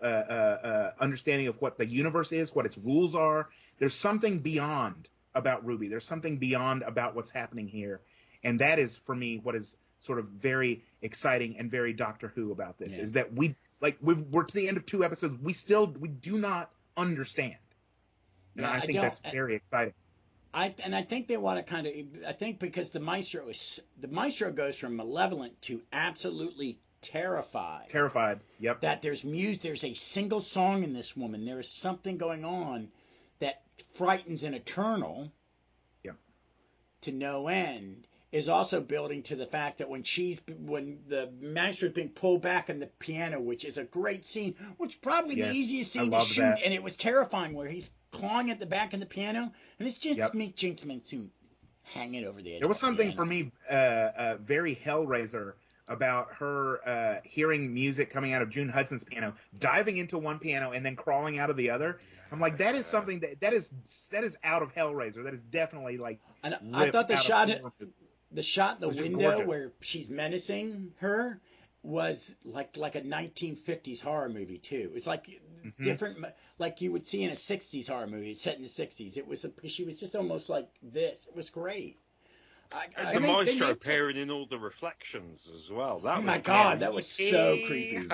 understanding of what the universe is, what its rules are? There's something beyond about Ruby. There's something beyond about what's happening here, and that is, for me, what is sort of very exciting and very Doctor Who about this, is that we're to the end of 2 episodes, we do not understand, and I think that's very exciting.
I think they want to I think because the Maestro goes from malevolent to absolutely terrified.
Yep.
That there's a single song in this woman. There is something going on that frightens an Eternal.
Yep.
To no end, is also building to the fact that when the Maestro is being pulled back on the piano, which is a great scene, which is probably the easiest scene to shoot, and it was terrifying, where he's clawing at the back of the piano, and it's just Jinx Monsoon hanging over the edge.
There was something for me very Hellraiser about her hearing music coming out of June Hudson's piano, diving into one piano and then crawling out of the other. I'm like, that is something that is out of Hellraiser. That is definitely like.
And I thought the shot in the window
gorgeous.
where she's menacing her was like a 1950s horror movie too. It's like different, like you would see in a 60s horror movie. It's set in the 60s. She was just almost like this. It was great.
The Maestro appearing in all the reflections as well.
Oh my God, that was so creepy.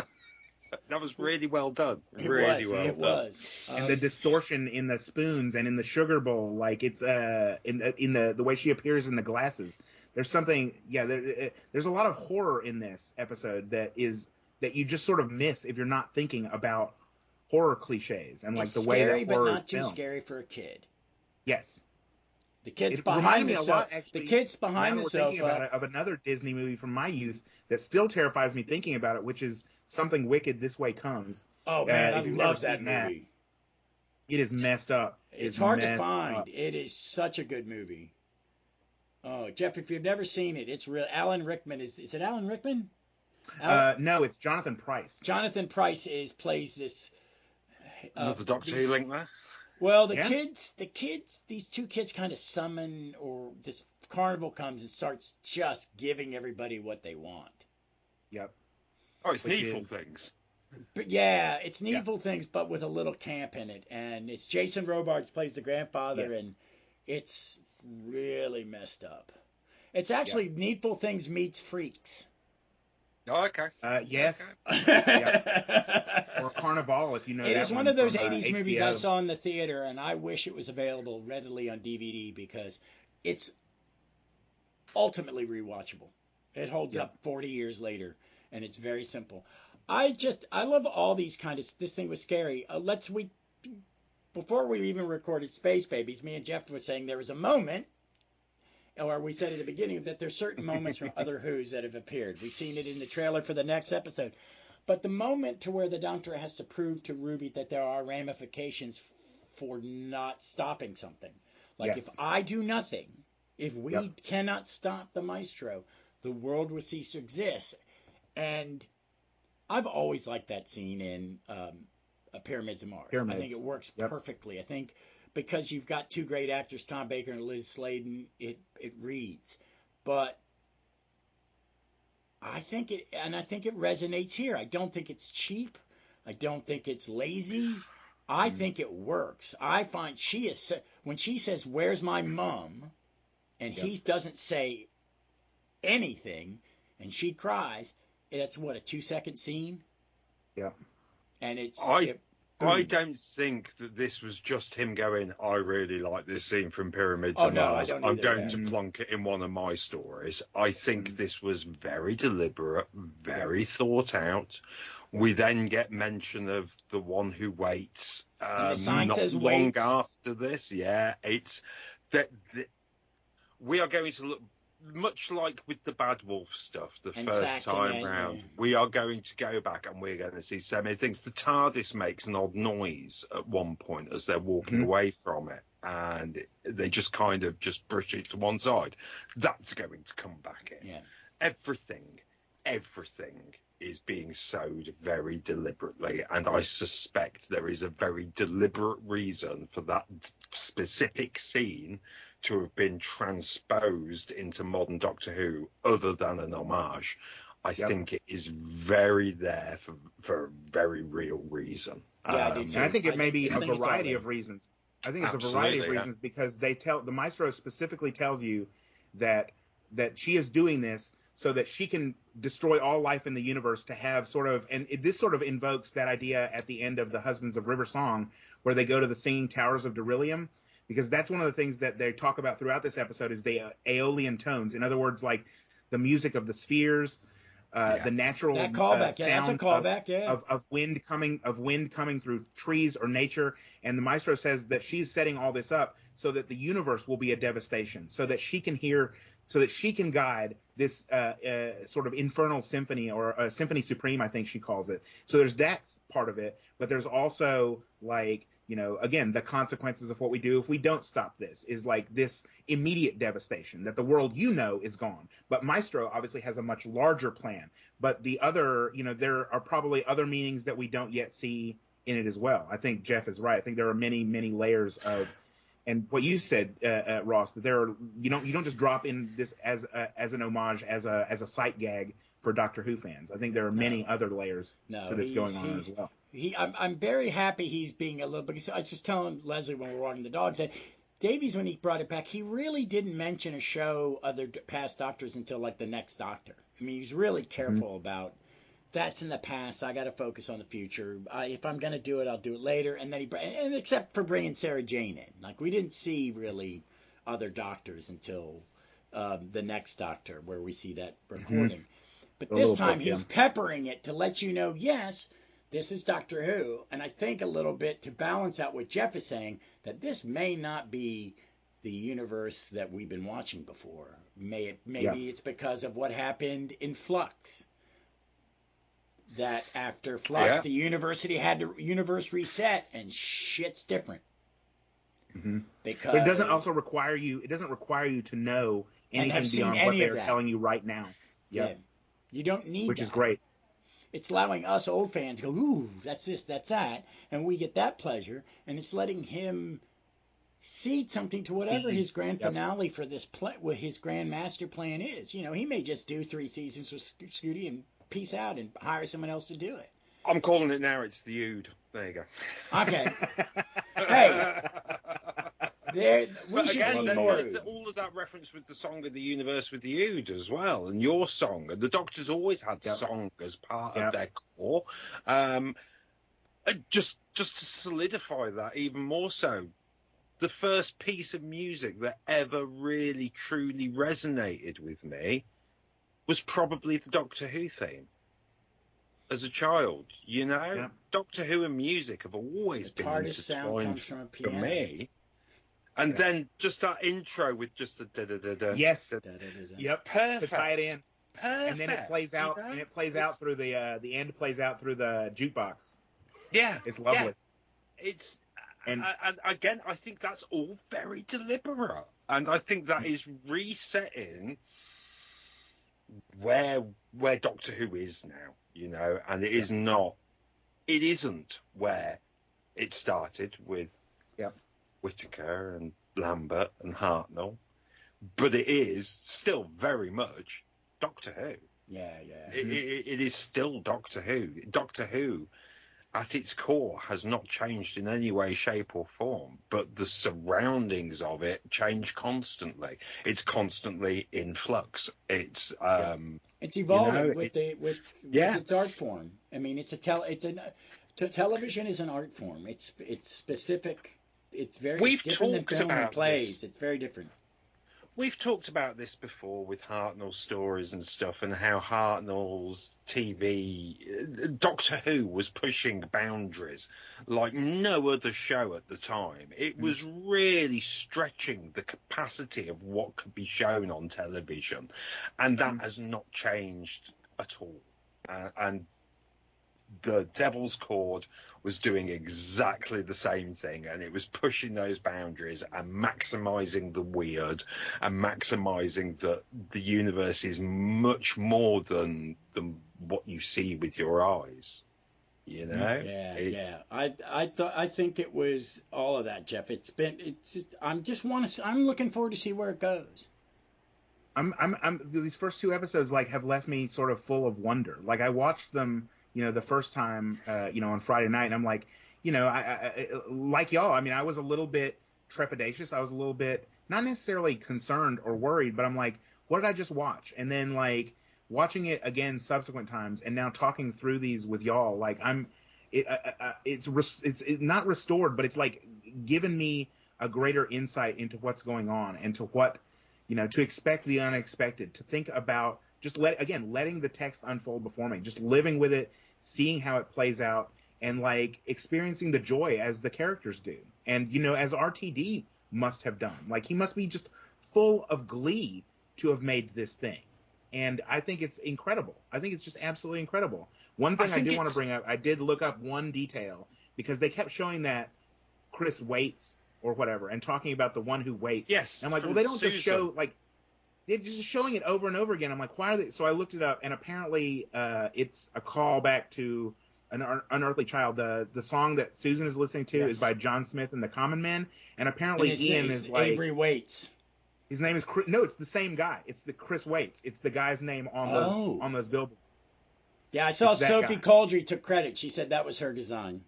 That was really well done.
It was.
And the distortion in the spoons and in the sugar bowl, like it's in the way she appears in the glasses. There's something, there's a lot of horror in this episode that you just sort of miss if you're not thinking about horror cliches and like
it's
the way
scary,
that horror
but not
is
too
filmed.
scary for a kid.
Yes.
The kids
It
behind
reminded
the
me a
sofa.
lot, actually.
The kids behind
Now
the
we're thinking
sofa.
of another Disney movie from my youth that still terrifies me thinking about it, which is Something Wicked This Way Comes.
Oh man, I
if you've
love
never
that
seen
movie.
It is messed up.
It's hard to find. It is such a good movie. Oh, Jeff, if you've never seen it, it's real. Alan Rickman is it Alan Rickman?
No, it's Jonathan Pryce.
Jonathan Pryce plays this.
Another Doctor Who link there.
Well, the kids, these 2 kids kind of summon, or this carnival comes and starts just giving everybody what they want.
Yep.
Oh, it's Needful Things.
But yeah, it's Needful Things, but with a little camp in it. And it's Jason Robards plays the grandfather, and it's really messed up. It's actually Needful Things meets Freaks.
Oh, okay.
Yes.
Okay.
Or Carnival, if you know.
It is one of those 80s movies I
HBO.
saw in the theater, and I wish it was available readily on DVD because it's ultimately rewatchable. It holds up 40 years later, and it's very simple. I love all these kind of. This thing was scary. Before we even recorded Space Babies, me and Jeff were saying there was a moment. Or we said at the beginning that there's certain moments from other Who's that have appeared. We've seen it in the trailer for the next episode. But the moment to where the Doctor has to prove to Ruby that there are ramifications for not stopping something. Like if I do nothing, if we cannot stop the Maestro, the world will cease to exist. And I've always liked that scene in Pyramids of Mars.
Pyramids.
I think it works perfectly. I think because you've got two great actors, Tom Baker and Liz Sladen, it reads. But I think it resonates here. I don't think it's cheap. I don't think it's lazy. I think it works. I find when she says, "Where's my mom?" and he doesn't say anything, and she cries. That's what, a 2-second scene.
Yeah.
And it's.
I don't think that this was just him going, I really like this scene from Pyramids of
no,
Mars.
I don't
I'm
either,
going to plonk it in one of my stories. I think this was very deliberate, very thought out. We then get mention of The One Who Waits.
And the sign
not
says
long
waits.
after this. Yeah, it's that we are going to look much like with the Bad Wolf stuff the
And
first time
Saxon,
round.
yeah.
We are going to go back and we're going to see so many things. The TARDIS makes an odd noise at one point as they're walking away from it, and they just kind of just brush it to one side. That's going to come back in.
Yeah.
Everything is being sowed very deliberately, and I suspect there is a very deliberate reason for that specific scene to have been transposed into modern Doctor Who, other than an homage. I think it is very there for a very real reason.
Yeah, I do too.
And I think it may be a
think it's
variety
all
of reasons. I think it's a
Absolutely,
variety of reasons because the Maestro specifically tells you that she is doing this so that she can destroy all life in the universe to have this sort of invokes that idea at the end of the Husbands of River Song, where they go to the Singing Towers of Beryllium, because that's one of the things that they talk about throughout this episode is the Aeolian tones. In other words, like the music of the spheres, the natural
that callback.
sound
That's a callback.
of wind coming through trees or nature. And the Maestro says that she's setting all this up so that the universe will be a devastation, so that she can guide this sort of infernal symphony, or a symphony supreme, I think she calls it. So there's that part of it, but there's also, like, again, the consequences of what we do if we don't stop this is like this immediate devastation that the world is gone. But Maestro obviously has a much larger plan. But the other, there are probably other meanings that we don't yet see in it as well. I think Jeff is right. I think there are many, many layers of. And what you said, Ross, that there are you don't just drop in this as an homage, as a sight gag for Doctor Who fans. I think there are many other layers to this going on as well.
I'm very happy he's being a little, because I was just telling Leslie when we were walking the dogs that Davies, when he brought it back, he really didn't mention a show other past Doctors until like the next Doctor. I mean, he's really careful about. That's in the past. I got to focus on the future. If I'm going to do it, I'll do it later. And then and except for bringing Sarah Jane in, like we didn't see really other Doctors until the next Doctor, where we see that recording. But this time he's peppering it to let you know, yes, this is Doctor Who. And I think a little bit to balance out what Jeff is saying, that this may not be the universe that we've been watching before. Maybe it's because of what happened in Flux. That after Flux, the university had the universe reset, and shit's different. Because,
but it doesn't also require you. It doesn't require you to know anything beyond what they're telling you right now.
Yeah, you don't need
which
that.
is great.
It's allowing us old fans to go, ooh, that's this, that's that, and we get that pleasure, and it's letting him seed something to whatever his grand finale for this play, what his grand master plan is. He may just do 3 seasons with Scooty and peace out and hire someone else to do it.
I'm calling it now. It's the Ood. There you go.
Okay. Hey. We should see more.
All of that reference with the song of the universe with the Ood as well, and your song. And the Doctor's always had song as part of their core. Just to solidify that even more so, the first piece of music that ever really truly resonated with me was probably the Doctor Who theme. As a child, Doctor Who and music have always been intertwined for me. And then just that intro with just the da-da-da-da.
Yes.
Yep.
Perfect. To tie it in.
Perfect.
And then it plays out, and it plays out through the end plays out through the jukebox.
Yeah.
It's lovely.
Yeah. And again, I think that's all very deliberate. And I think that is resetting where Doctor Who is now, and it isn't where it started with Whittaker and Lambert and Hartnell, but it is still very much Doctor Who.
Yeah.
It is still Doctor Who. Doctor Who, at its core, has not changed in any way, shape, or form, but the surroundings of it change constantly. It's constantly in flux. It's
evolving with its art form. I mean, television is an art form. It's specific. It's different than film and plays. It's very different.
We've talked about this before with Hartnell's stories and stuff, and how Hartnell's TV, Doctor Who was pushing boundaries like no other show at the time. It was really stretching the capacity of what could be shown on television, and that has not changed at all. And the Devil's Chord was doing exactly the same thing, and it was pushing those boundaries and maximizing the weird and maximizing that the universe is much more than what you see with your eyes. You know?
Yeah. I think it was all of that, Jeff. I'm looking forward to see where it goes.
These first two episodes have left me sort of full of wonder. Like, I watched them, the first time, on Friday night, and I'm like, I like y'all. I mean, I was a little bit trepidatious. I was a little bit not necessarily concerned or worried, but I'm like, what did I just watch? And then watching it again subsequent times, and now talking through these with y'all, it's not restored, but it's like given me a greater insight into what's going on and to what, to expect the unexpected, to think about just letting the text unfold before me, just living with it, seeing how it plays out, and experiencing the joy as the characters do. And, as RTD must have done. He must be just full of glee to have made this thing. And I think it's incredible. I think it's just absolutely incredible. One thing I do want to bring up, I did look up one detail, because they kept showing that Chris waits or whatever, and talking about the one who waits.
Yes.
And I'm like, well, they don't just show, they're just showing it over and over again. I'm like, why are they? So I looked it up, and apparently it's a callback to an Unearthly Child. The song that Susan is listening to is by John Smith and the Common Men, and apparently Ian is
Avery Waits.
His name is Chris. No, it's the same guy. It's the Chris Waits. It's the guy's name on those billboards.
Yeah, I saw Sophie Cauldry took credit. She said that was her design.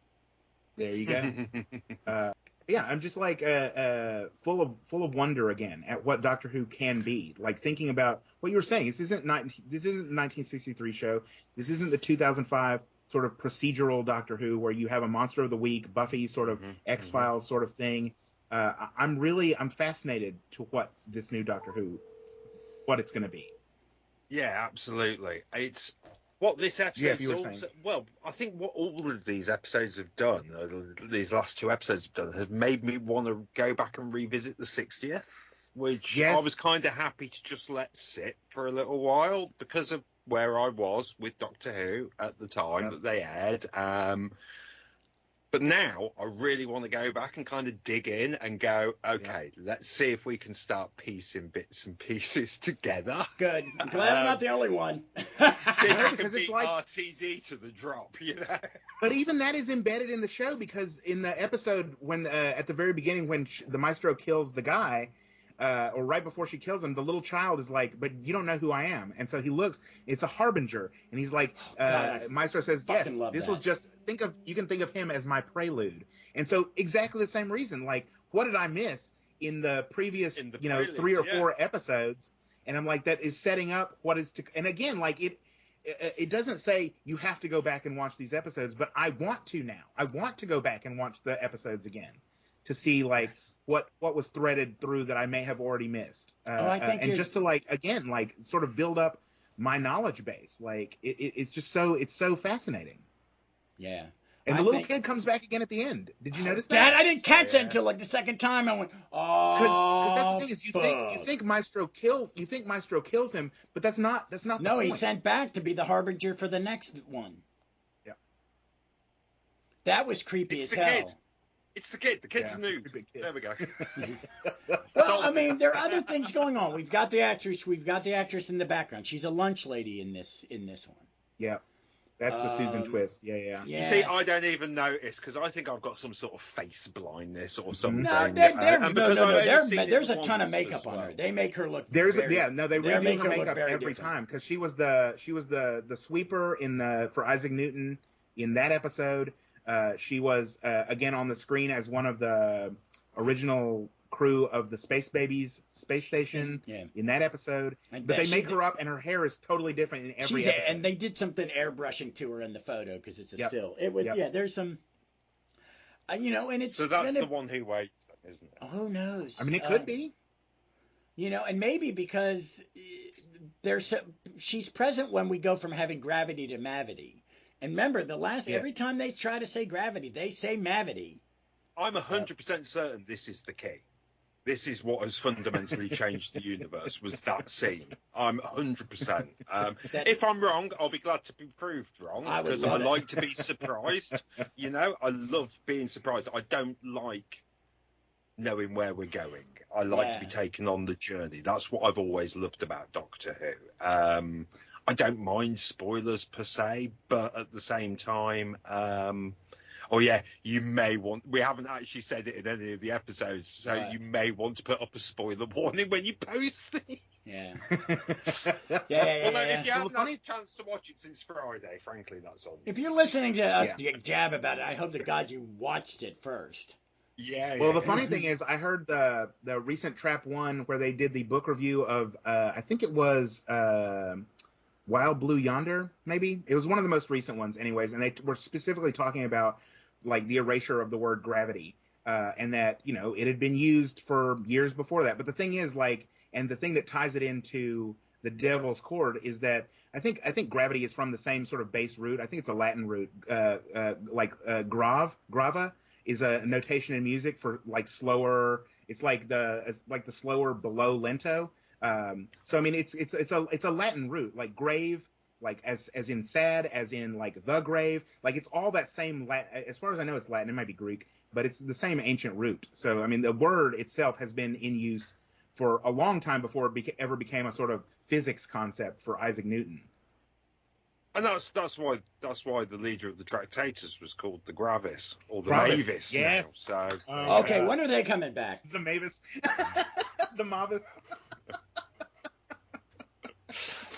There you go. Yeah, I'm just full of wonder again at what Doctor Who can be. Thinking about what you were saying. This isn't a 1963 show. This isn't the 2005 sort of procedural Doctor Who where you have a Monster of the Week, Buffy sort of X-Files sort of thing. I'm fascinated to what this new Doctor Who, what it's going to be.
Yeah, absolutely. It's what this episode. Well, I think what all of these episodes have done, these last two episodes have done, have made me want to go back and revisit the 60th, which I was kind of happy to just let sit for a little while because of where I was with Doctor Who at the time that they aired. But now I really want to go back and kind of dig in and go, okay, let's see if we can start piecing bits and pieces together.
Good. I'm glad I'm not the only one.
See if I can beat RTD to the drop,
But even that is embedded in the show, because in the episode when at the very beginning when the Maestro kills the guy, or right before she kills him, the little child is like, but you don't know who I am. And so he looks, it's a harbinger. And he's like, Maestro says, yes, this was just, you can think of him as my prelude. And so exactly the same reason, what did I miss in the previous, prelude, 3 or 4 episodes? And I'm like, that is setting up what is to, and again, it doesn't say you have to go back and watch these episodes, but I want to now. I want to go back and watch the episodes again to see what was threaded through that I may have already missed, and just to sort of build up my knowledge base. It's just it's so fascinating.
Yeah.
And the little kid comes back again at the end. Did you notice that?
Dad, I didn't catch that until the second time. I went, oh.
Because that's the thing is you think Maestro kills him, but that's not the point.
No, he's sent back to be the harbinger for the next one.
Yeah.
That was creepy as hell.
Kid. It's the kid. The kid's new. There we go.
Well, I mean, there are other things going on. We've got the actress in the background. She's a lunch lady in this one.
Yeah. That's the Susan twist. Yeah.
You see, I don't even notice because I think I've got some sort of face blindness or something.
No, there's a ton of makeup on her. They make her look.
They redo her makeup every time because she was the sweeper for Isaac Newton in that episode. She was again on the screen as one of the original crew of the Space Babies space station in that episode. But they make her up, and her hair is totally different in every episode.
And they did something airbrushing to her in the photo because it's a still. It was there's some, and it's
so that's the one who waits, isn't it?
Who knows?
I mean, it could be.
And maybe because she's present when we go from having gravity to mavity. And remember, every time they try to say gravity, they say mavity.
I'm 100% certain this is the key. This is what has fundamentally changed the universe, was that scene. I'm 100%. If I'm wrong, I'll be glad to be proved wrong, because I like to be surprised. I love being surprised. I don't like knowing where we're going. I like to be taken on the journey. That's what I've always loved about Doctor Who. I don't mind spoilers per se, but at the same time... you may want... We haven't actually said it in any of the episodes, so you may want to put up a spoiler warning when you post these.
Yeah.
Although if you haven't had a chance to watch it since Friday, frankly, that's on.
If you're listening to us jab about it, I hope to God you watched it first.
Well, the funny thing is, I heard the recent Trap One where they did the book review of, I think it was... Wild Blue Yonder, maybe? It was one of the most recent ones anyways, and they were specifically talking about like the erasure of the word gravity, and that, it had been used for years before that. But the thing is, and the thing that ties it into the Devil's Chord is that I think gravity is from the same sort of base root. I think it's a Latin root, grava is a notation in music for like slower. It's like the slower below lento. So I mean, it's a Latin root, like grave, like as in sad, as in like the grave, like it's all that same Latin. As far as I know, it's Latin. It might be Greek, but it's the same ancient root. So I mean, the word itself has been in use for a long time before it ever became a sort of physics concept for Isaac Newton.
And that's why the leader of the Tractators was called the Gravis or the Mavis.
Yes.
Now. So
okay, when are they coming back?
The Mavis, the Mavis.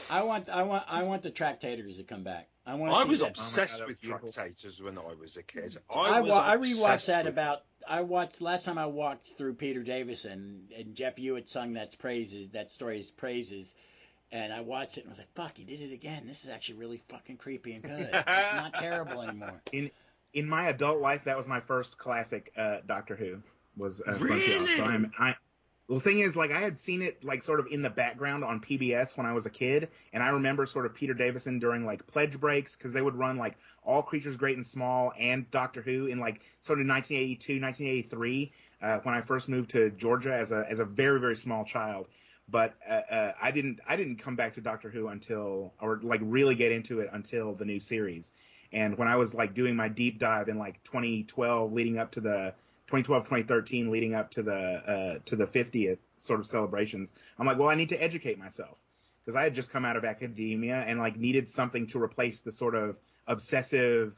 I want the Tractators to come back. I
was obsessed with Tractators when I was a kid.
I rewatched that last time I watched through Peter Davison, and Jeff Hewitt sung that story's praises, and I watched it and I was like, fuck, he did it again. This is actually really fucking creepy and good. It's not terrible anymore.
In my adult life, that was my first classic Doctor Who was
really?
So well, the thing is, like, I had seen it, like, sort of in the background on PBS when I was a kid, and I remember sort of Peter Davison during, like, pledge breaks, because they would run, like, All Creatures Great and Small and Doctor Who in, like, sort of 1982, 1983, when I first moved to Georgia as a very, very small child. But I didn't come back to Doctor Who really get into it until the new series. And when I was, like, doing my deep dive in, like, 2012 leading up to the 2013 leading up to the 50th sort of celebrations, I'm like, well, I need to educate myself, because I had just come out of academia and like needed something to replace the sort of obsessive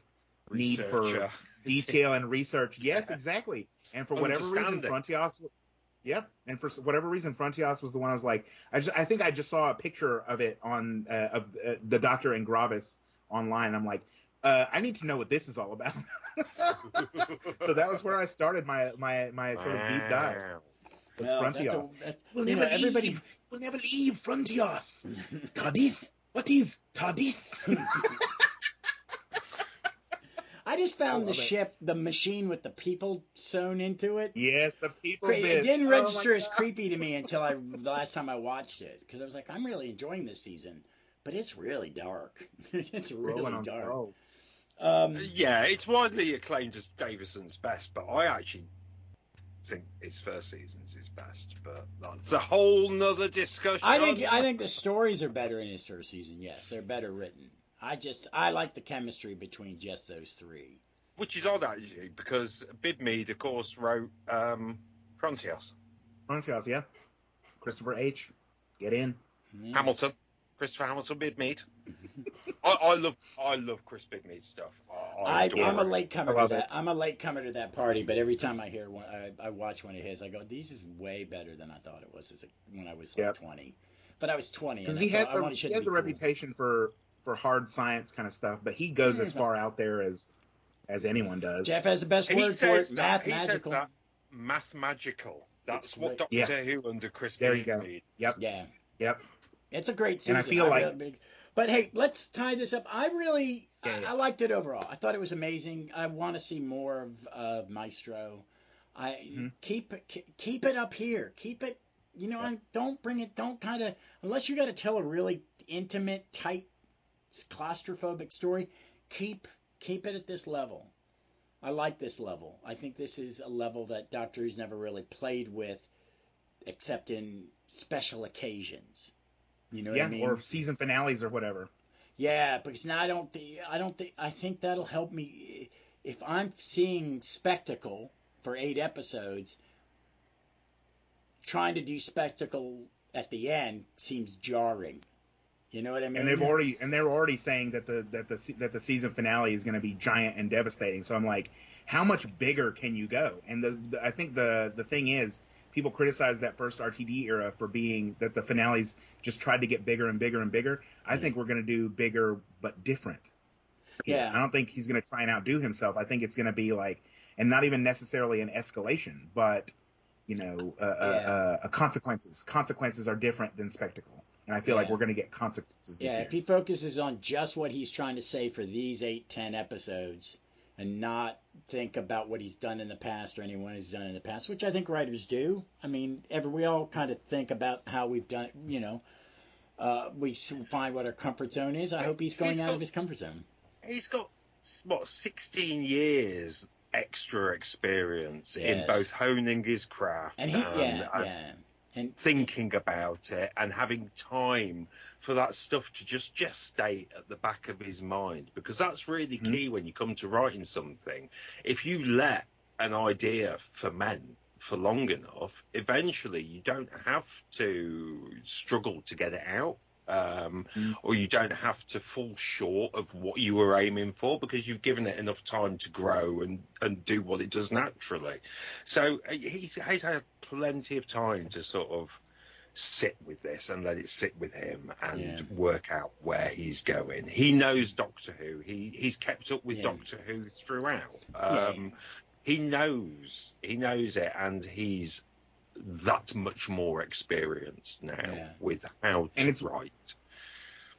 need for detail and research. Yes, exactly. And for whatever reason, Frontios was the one I was like, I think I just saw a picture of it on of the Doctor and Gravis online. I'm like, I need to know what this is all about. So that was where I started my sort of deep dive. Was Frontios. We'll never leave Frontios. TARDIS? What is TARDIS?
I just found the machine with the people sewn into it.
Yes, the people bit.
It didn't register as creepy to me until the last time I watched it, because I was like, I'm really enjoying this season, but it's really dark. It's really dark.
It's widely acclaimed as Davison's best, but I actually think his first season's his best. But that's a whole nother discussion.
I think the stories are better in his first season. Yes, they're better written. I like the chemistry between just those three.
Which is odd, actually, because Bidmead, of course, wrote Frontios.
Frontios, yeah. Christopher H. Get in.
Hamilton. Christopher Hamilton Bidmead. I love Chris Bidmead stuff.
I'm a
it.
latecomer
I love
to that.
it.
I'm a latecomer to that party, but every time I hear one, I watch one of his, I go, "This is way better than I thought it was when I was like
Yep.
20." But I was 20, and
Because
I
he has
thought I wanted
the
to be cool.
reputation for hard science kind of stuff, but he goes as
Yeah.
far out there as anyone does.
Jeff has the best
He
word for
says
it.
that. He says
Mathemagical.
that. Mathemagical. That's
It's
what
right.
Doctor
Yeah.
Who under Chris
There you go.
Bidmead.
Yep.
Yeah,
Yep.
it's a great season.
And I feel like.
But hey, let's tie this up. I
Yeah.
liked it overall. I thought it was amazing. I want to see more of Maestro. Keep it up here. Keep it. Don't bring it. Don't kind of unless you got to tell a really intimate, tight, claustrophobic story. Keep it at this level. I like this level. I think this is a level that Doctor Who's never really played with, except in special occasions. You know what I mean?
Or season finales or whatever.
Yeah, because now I think that'll help me if I'm seeing spectacle for 8 episodes. Trying to do spectacle at the end seems jarring. You know what I mean?
And they're already saying that the season finale is going to be giant and devastating. So I'm like, how much bigger can you go? And I think the thing is, people criticize that first RTD era for being that the finales just tried to get bigger and bigger and bigger. I think we're going to do bigger but different.
Yeah.
I don't think he's going to try and outdo himself. I think it's going to be like, and not even necessarily an escalation, but consequences. Consequences are different than spectacle. And I feel like we're going to get consequences this year.
If he focuses on just what he's trying to say for these 8-10 episodes and not think about what he's done in the past or anyone has done in the past, which I think writers do. I mean, we all kind of think about how we've done, we find what our comfort zone is. I hope he's going out of his comfort zone.
He's got, 16 years extra experience in both honing his craft and thinking about it and having time for that stuff to just gestate at the back of his mind, because that's really key when you come to writing something. If you let an idea ferment for long enough, eventually you don't have to struggle to get it out. Or you don't have to fall short of what you were aiming for, because you've given it enough time to grow and do what it does naturally. So he's had plenty of time to sort of sit with this and let it sit with him and work out where he's going. He knows Doctor Who. He's kept up with Doctor Who throughout. He knows it, and he's that much more experienced now with how to write.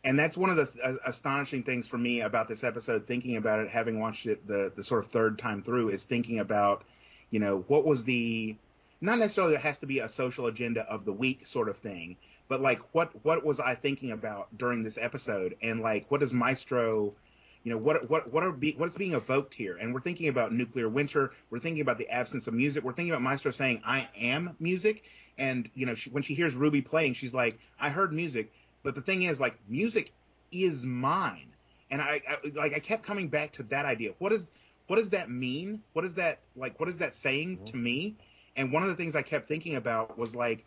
And that's one of the astonishing things for me about this episode, thinking about it, having watched it the sort of third time through, is thinking about, what was not necessarily there has to be a social agenda of the week sort of thing, but like what was I thinking about during this episode, and like what does Maestro, what's being evoked here? And we're thinking about nuclear winter. We're thinking about the absence of music. We're thinking about Maestro saying, "I am music." And when she hears Ruby playing, she's like, "I heard music." But the thing is, like, music is mine. And I kept coming back to that idea. What does that mean? What is that saying to me? And one of the things I kept thinking about was like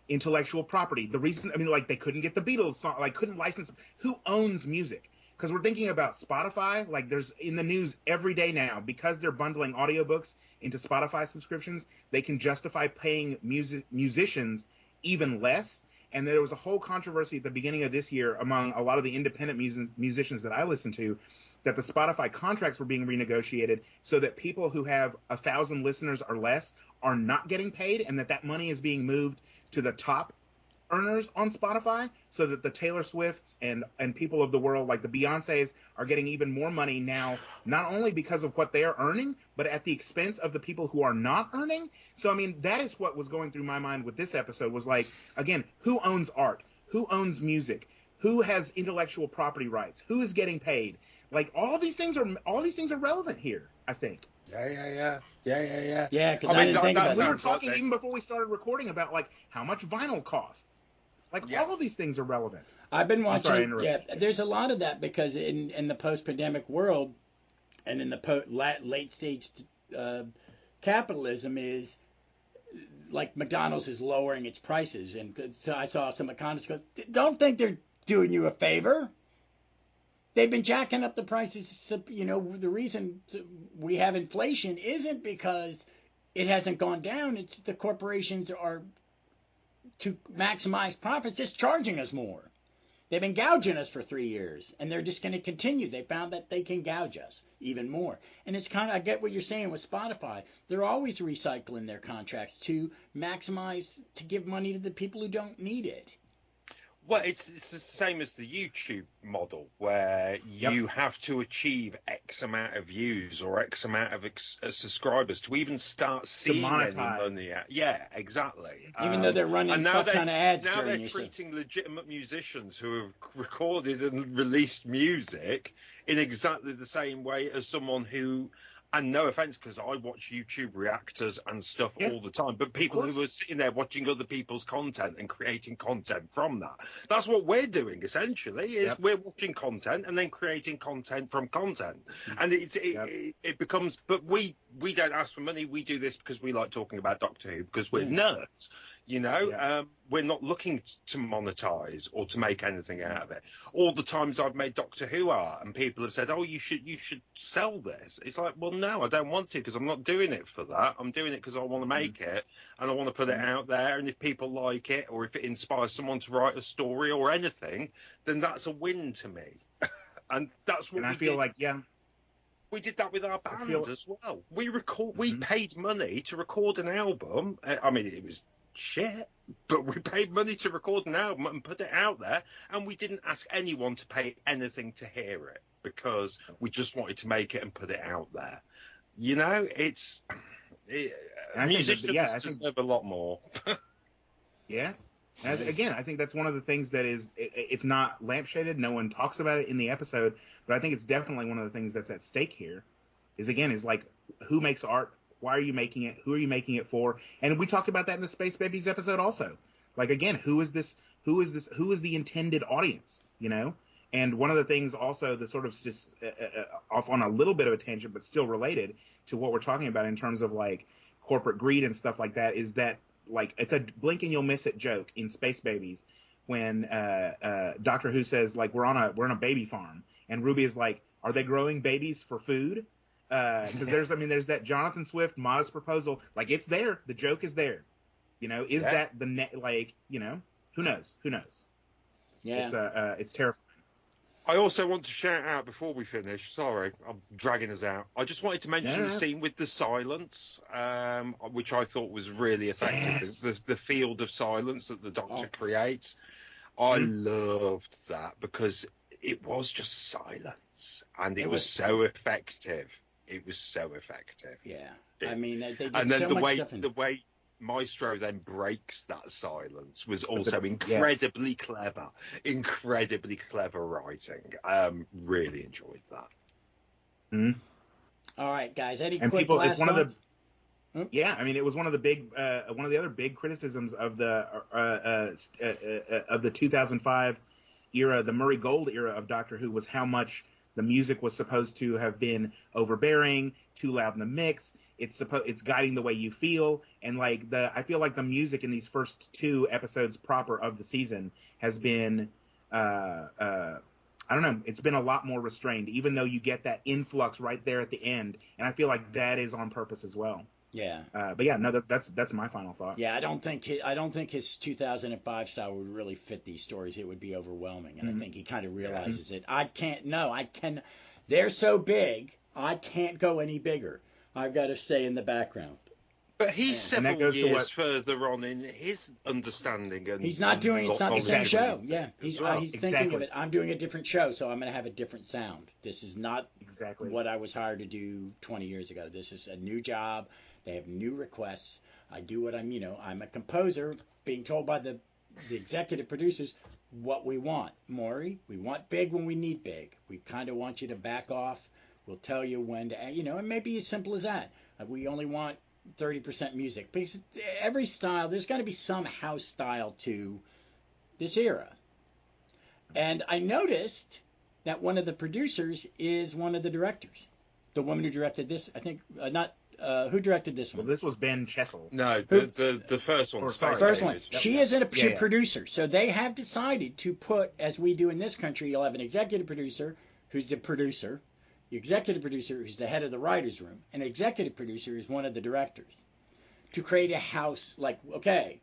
intellectual property. The reason, they couldn't get the Beatles song, couldn't license. Who owns music? Because we're thinking about Spotify. Like, there's in the news every day now, because they're bundling audiobooks into Spotify subscriptions, they can justify paying musicians even less. And there was a whole controversy at the beginning of this year among a lot of the independent musicians that I listen to, that the Spotify contracts were being renegotiated so that people who have 1,000 listeners or less are not getting paid, and that money is being moved to the top earners on Spotify, so that the Taylor Swifts and people of the world, like the Beyoncés, are getting even more money now, not only because of what they are earning, but at the expense of the people who are not earning. So, that is what was going through my mind with this episode, was like, again, who owns art? Who owns music? Who has intellectual property rights? Who is getting paid? Like, all these things are relevant here, I think.
Yeah, because I didn't think about that.
We were talking even before we started recording about, like, how much vinyl costs. Like, all of these things are relevant.
I've been watching. There's a lot of that, because in the post-pandemic world and in the late stage capitalism, is like McDonald's is lowering its prices, and so I saw some economists go, don't think they're doing you a favor. They've been jacking up the prices. You know, the reason we have inflation isn't because it hasn't gone down. It's the corporations are, to maximize profits, just charging us more. They've been gouging us for 3 years, and they're just going to continue. They found that they can gouge us even more. And it's kind of, I get what you're saying with Spotify. They're always recycling their contracts to maximize, to give money to the people who don't need it.
Well, it's the same as the YouTube model, where you have to achieve X amount of views or X amount of subscribers to even start seeing any money. Yeah, exactly.
Even though they're running tough kind of ads.
Now they're treating legitimate musicians who have recorded and released music in exactly the same way as someone who... And no offense, because I watch YouTube reactors and stuff all the time, but people who are sitting there watching other people's content and creating content from that. That's what we're doing, essentially, is we're watching content and then creating content from content. And it becomes, but we don't ask for money. We do this because we like talking about Doctor Who, because we're nerds, you know? We're not looking to monetize or to make anything out of it. All the times I've made Doctor Who art and people have said, oh, you should sell this. It's like, well, no, I don't want to, because I'm not doing it for that. I'm doing it because I want to make it and I want to put it out there. And if people like it, or if it inspires someone to write a story or anything, then that's a win to me. And that's what
I feel like,
we did that with our band as well. We paid money to record an album. I mean, it was shit, but we paid money to record an album and put it out there, and we didn't ask anyone to pay anything to hear it, because we just wanted to make it and put it out there. You know, musicians deserve a lot more.
Yes. Again, I think that's one of the things that it's not lampshaded. No one talks about it in the episode, but I think it's definitely one of the things that's at stake here. Is like, who makes art? Why are you making it? Who are you making it for? And we talked about that in the Space Babies episode also. Like, again, who is the intended audience? You know. And one of the things also that sort of just off on a little bit of a tangent, but still related to what we're talking about in terms of like corporate greed and stuff like that, is that, like, it's a blink and you'll miss it joke in Space Babies when Doctor Who says, like, we're on a baby farm, and Ruby is like, are they growing babies for food? Because there's that Jonathan Swift modest proposal, like, it's there, the joke is there, you know. Is that the net? Like, you know, who knows? It's terrifying.
I also want to shout out before we finish. Sorry, I'm dragging us out. I just wanted to mention the scene with the silence, which I thought was really effective. Yes. The field of silence that the Doctor creates. I loved that, because it was just silence, and it was so effective. It was so effective.
Yeah, I mean, they did
and then
so much stuff.
The way Maestro then breaks that silence was also incredibly clever. Incredibly clever writing. Really enjoyed that.
Mm-hmm.
All right, guys. Any quick last thoughts?
I mean, it was one of the other big criticisms of the 2005 era, the Murray Gold era of Doctor Who, was how much the music was supposed to have been overbearing, too loud in the mix. It's guiding the way you feel, and like I feel like the music in these first 2 episodes proper of the season has been, I don't know, it's been a lot more restrained, even though you get that influx right there at the end, and I feel like that is on purpose as well.
Yeah.
But yeah, no, that's my final thought.
Yeah, I don't think his 2005 style would really fit these stories. It would be overwhelming, and I think he kind of realizes it. They're so big, I can't go any bigger. I've got to stay in the background.
But he's several years further on in his understanding, and
he's not doing. It's not the same show. Yeah, he's thinking of it. I'm doing a different show, so I'm going to have a different sound. This is not what I was hired to do 20 years ago. This is a new job. They have new requests. I do what I'm a composer being told by the executive producers what we want. Maury, we want big when we need big. We kind of want you to back off. We'll tell you when to, it may be as simple as that. We only want 30% music. Because every style, there's got to be some house style to this era. And I noticed that one of the producers is one of the directors. The woman who directed this, I think, not Who directed this
Well,
one?
this was Ben Chessel.
No, the first one.
Or sorry,
First one.
Yep.
She is a
Yeah.
producer. So they have decided to put, as we do in this country, you'll have an executive producer who's the producer, the executive producer who's the head of the writer's room, and the executive producer is one of the directors. To create a house, like, okay,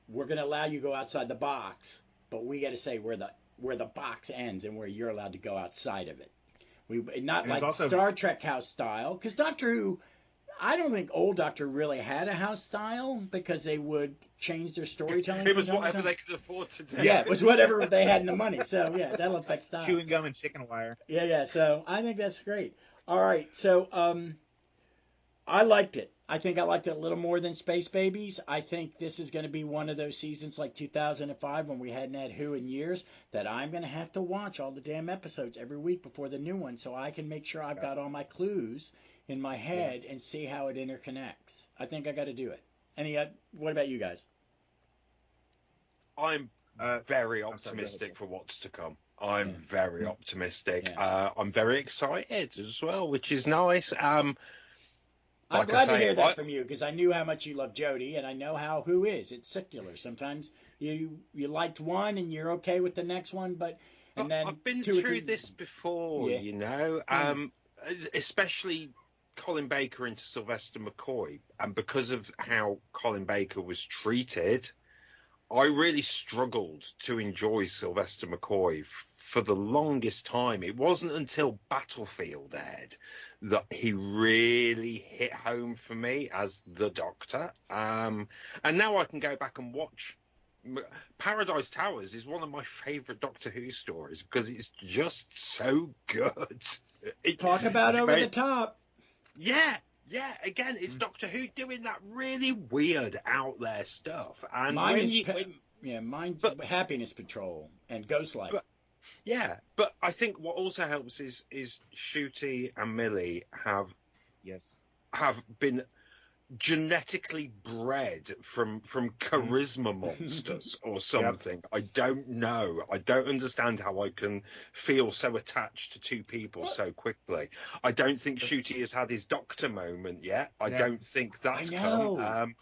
we're going to allow you to go outside the box, but we got to say where the box ends and where you're allowed to go outside of it. Not
And
like
also,
Star Trek house style, because Doctor Who, I don't think old Doctor really had a house style because they would change their storytelling.
It was whatever they could afford to do.
Yeah, it was whatever they had in the money. So yeah, that'll affect style.
chewing gum and chicken wire.
Yeah. So I think that's great. All right. So I liked it. I think I liked it a little more than Space Babies. I think this is going to be one of those seasons like 2005 when we hadn't had Who in years that I'm going to have to watch all the damn episodes every week before the new one so I can make sure I've got all my clues in my head and see how it interconnects. I think I got to do it. What about you guys?
I'm very optimistic for what's to come. I'm very optimistic.
Yeah.
I'm very excited as well, which is nice.
I'm glad to hear that from you because I knew how much you love Jodie and I know how Who is. It's secular. Sometimes you liked one and you're okay with the next one, but then
I've been through this before, you know, especially Colin Baker into Sylvester McCoy, and because of how Colin Baker was treated, I really struggled to enjoy Sylvester McCoy for the longest time. It wasn't until Battlefield aired that he really hit home for me as the Doctor. And now I can go back and watch. Paradise Towers is one of my favourite Doctor Who stories because it's just so good.
Talk about over the top.
Yeah. Again, it's Doctor Who doing that really weird, out there stuff. And mine's
Happiness Patrol and Ghostlight.
But I think what also helps is Ncuti and Millie have been genetically bred from charisma monsters or something. I don't know. I don't understand how I can feel so attached to two people so quickly. I don't think Ncuti has had his Doctor moment yet. I don't think that's come.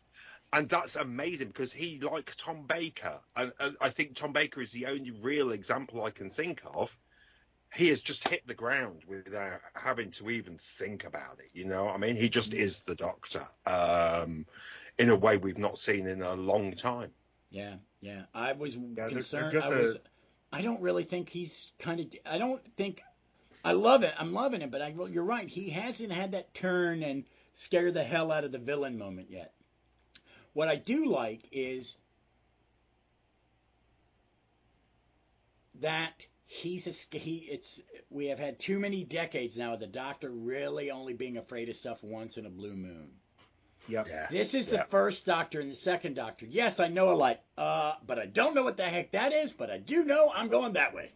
And that's amazing because he, like Tom Baker, and I think Tom Baker is the only real example I can think of. He has just hit the ground without having to even think about it. You know what I mean? He just is the Doctor in a way we've not seen in a long time.
Yeah. I was concerned. I don't really think he's I don't think. I love it. I'm loving it. But you're right. He hasn't had that turn and scare the hell out of the villain moment yet. What I do like is that we have had too many decades now of the Doctor really only being afraid of stuff once in a blue moon.
Yep.
Yeah.
This is the first Doctor and the second Doctor. Yes, I know but I don't know what the heck that is, but I do know I'm going that way.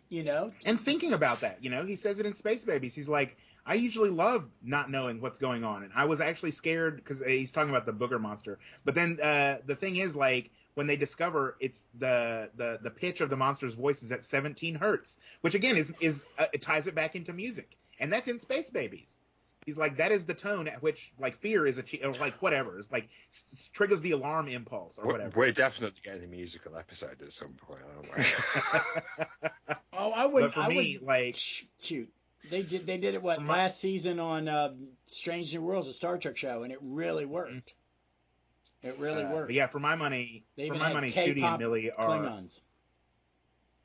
You know?
And thinking about that, you know, he says it in Space Babies. He's like, I usually love not knowing what's going on. And I was actually scared because he's talking about the booger monster. But then the thing is, like, when they discover it's the pitch of the monster's voice is at 17 hertz, which again is it ties it back into music. And that's in Space Babies. He's like, that is the tone at which, like, fear is achieved, or like whatever. It's like triggers the alarm impulse or whatever.
We're definitely getting a musical episode at some point, aren't we?
I wouldn't.
But for me, like,
shoot. They did it last season on Strange New Worlds, a Star Trek show, and it really worked. It really worked.
But yeah, for my money,
K-pop
Ncuti and Millie are
Klingons.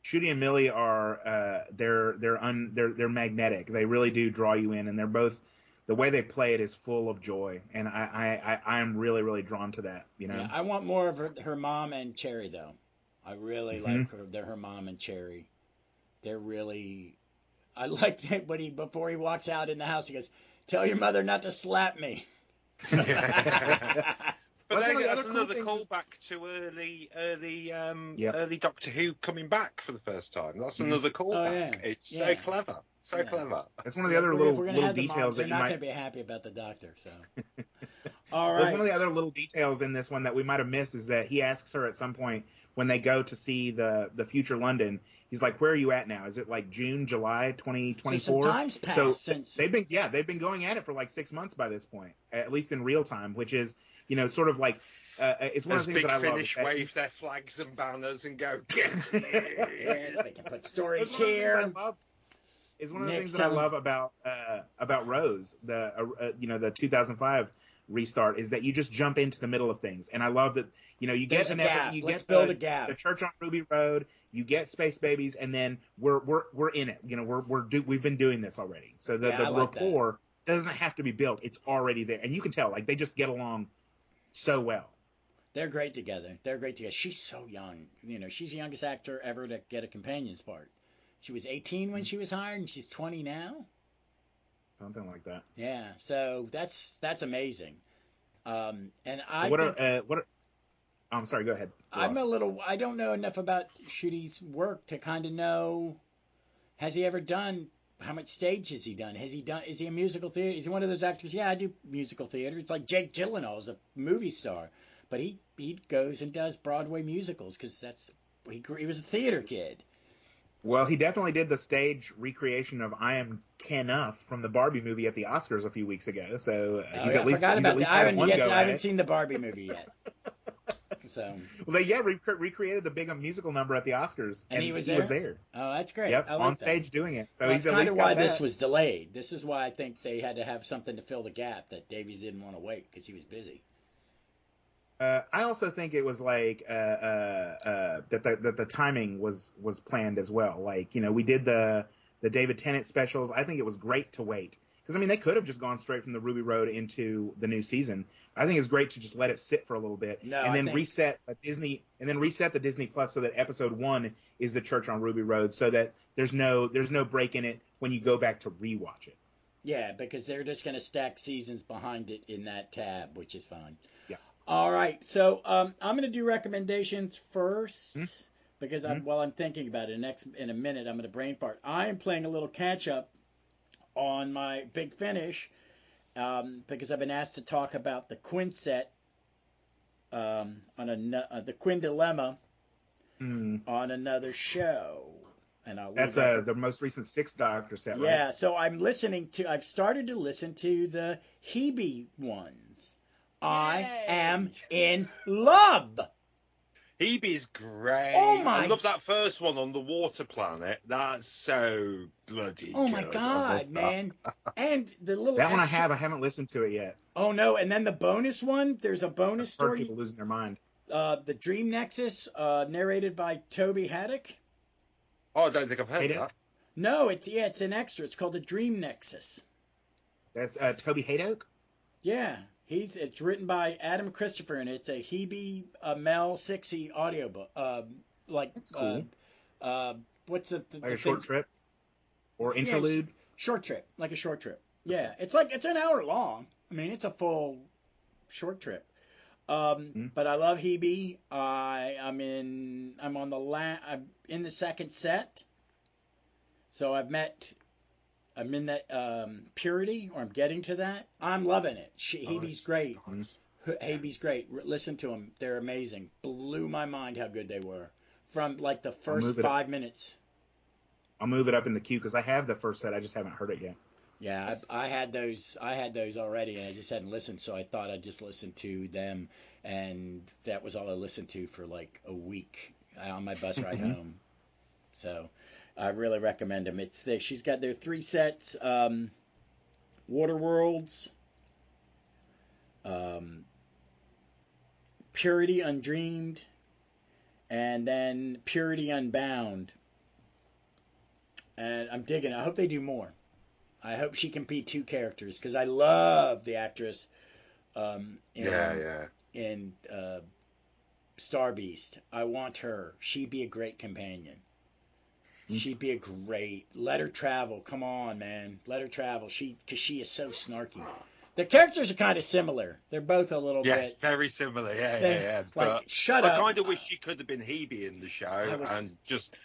Ncuti and Millie are they're magnetic. They really do draw you in, and they're both, the way they play it is full of joy, and I'm really, really drawn to that. You know.
Yeah, I want more of her mom and Cherry though. I really like her mom and Cherry. They're really. I like that before he walks out in the house, he goes, "Tell your mother not to slap me."
But that's another callback to early Doctor Who coming back for the first time. That's another callback. Oh, yeah. It's so clever. So clever.
That's one of the other little details that
they're not going to be happy about the Doctor. So, All
There's one of
right.
the other little details in this one that we might have missed is that he asks her at some point when they go to see the future London. He's like, "Where are you at now? Is it like June, July,
So
2024?"
some time's passed since.
they've been going at it for like 6 months by this point, at least in real time, which is sort of like it's one
As
of the things
Big
that I love.
Finish wave their flags and banners and go, get
Yes, they can put stories
It's one of the things I
here.
love. It's one of the
Next
things that I
time.
love about Rose, the 2005 restart, is that you just jump into the middle of things, and I love that you get
There's a
an
gap.
episode, you
Let's
get
build a gap.
the Church on Ruby Road, you get Space Babies, and then we're in it. We've been doing this already, so the
I like that.
rapport doesn't have to be built; it's already there, and you can tell like they just get along so well.
They're great together. She's so young. She's the youngest actor ever to get a companion's part. She was 18 when she was hired, and she's 20 now.
Something like that.
Yeah, so that's amazing. And
I'm sorry. Go ahead.
I don't know enough about Ncudi's work to kind of know. Has he ever done? How much stage has he done? Is he a musical theater? Is he one of those actors? Yeah, I do musical theater. It's like Jake Gyllenhaal is a movie star, but he goes and does Broadway musicals because he was a theater kid.
Well, he definitely did the stage recreation of "I Am Kenuff" from the Barbie movie at the Oscars a few weeks ago. So
I forgot about that. I haven't seen the Barbie movie yet. So.
Well, they recreated the big musical number at the Oscars,
and he was there. Oh, that's great.
Yep,
I like
on stage
that.
doing it. So
well,
he's
that's
at least
kind of why
got
this
that.
was delayed. This is why I think they had to have something to fill the gap that Davies didn't want to wait because he was busy.
I also think it was like that the timing was planned as well. Like we did the David Tennant specials. I think it was great to wait because they could have just gone straight from the Ruby Road into the new season. I think it's great to just let it sit for a little bit and then reset the Disney Plus so that episode 1 is the Church on Ruby Road, so that there's no break in it when you go back to rewatch it.
Yeah, because they're just going to stack seasons behind it in that tab, which is fine.
Yeah.
All right, so I'm going to do recommendations first because while I'm thinking about it, in a minute I'm going to brain fart. I am playing a little catch up on my Big Finish because I've been asked to talk about the Quinset the Quinn Dilemma on another show. And
that's the most recent 6 Doctor set, right?
Yeah, so I've started to listen to the Hebe ones. I am in love.
Hebe's great.
Oh my!
I love that first one on the water planet. That's so bloody
Oh
good.
my god, man! And the little
that one I haven't listened to it yet.
Oh no! And then the bonus one. There's a bonus
I've heard
story.
people losing their mind.
The Dream Nexus, narrated by Toby Haddock.
Oh, I don't think I've heard that.
No, it's an extra. It's called the Dream Nexus.
That's Toby Haydock?
Yeah. It's written by Adam Christopher, and it's a Hebe Mel Sixie audiobook.
That's cool.
What's the
like a short trip or interlude?
Yeah, short trip, like a short trip. Yeah, it's an hour long. It's a full short trip. But I love Hebe. I'm in the second set, so I'm in that Purity, or I'm getting to that. I'm loving it. Hebe's great. Hebe's great. Listen to them. They're amazing. Blew my mind how good they were from like the first 5 minutes.
I'll move it up in the queue because I have the first set. I just haven't heard it yet.
Yeah, I had those already, and I just hadn't listened, so I thought I'd just listen to them, and that was all I listened to for like a week on my bus ride home. So I really recommend them. She's got their 3 sets: Waterworlds, Purity Undreamed, and then Purity Unbound. And I'm digging it. I hope they do more. I hope she can be 2 characters because I love the actress in Star Beast. I want her. She'd be a great companion. She'd be a great. Let her travel. Come on, man. Let her travel. Because she is so snarky. The characters are kind of similar. They're both a little bit.
Yes, very similar. Yeah.
Like, shut up.
I kind of wish she could have been Hebe in the show and just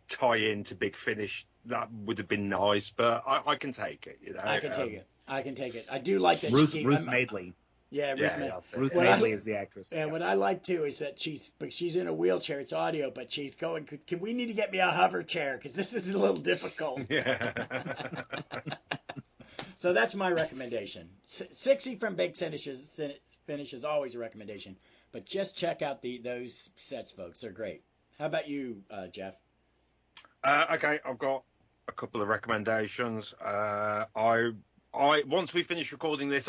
tie into Big Finish. That would have been nice, but I can take it.
I can take it. I can take it. I do like that.
Ruth Madeley.
Yeah,
that's it.
Ruth
What I-
Manley is the actress.
And what I like too is that she's in a wheelchair. It's audio, but she's going. Can we need to get me a hover chair because this is a little difficult.
Yeah.
So that's my recommendation. 60 from Big Finish is always a recommendation, but just check out those sets, folks. They're great. How about you, Jeff?
Okay, I've got a couple of recommendations. I once we finish recording this,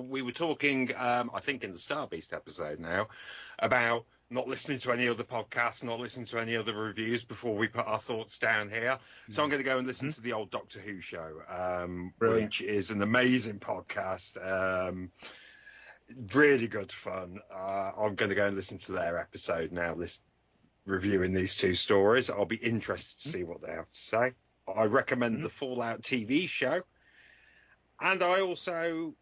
we were talking, I think in the Star Beast episode now, about not listening to any other podcasts, not listening to any other reviews before we put our thoughts down here. So I'm going to go and listen to the old Doctor Who show, which is an amazing podcast. Really good fun. I'm going to go and listen to their episode now, reviewing these two stories. I'll be interested to see what they have to say. I recommend the Fallout TV show. And I also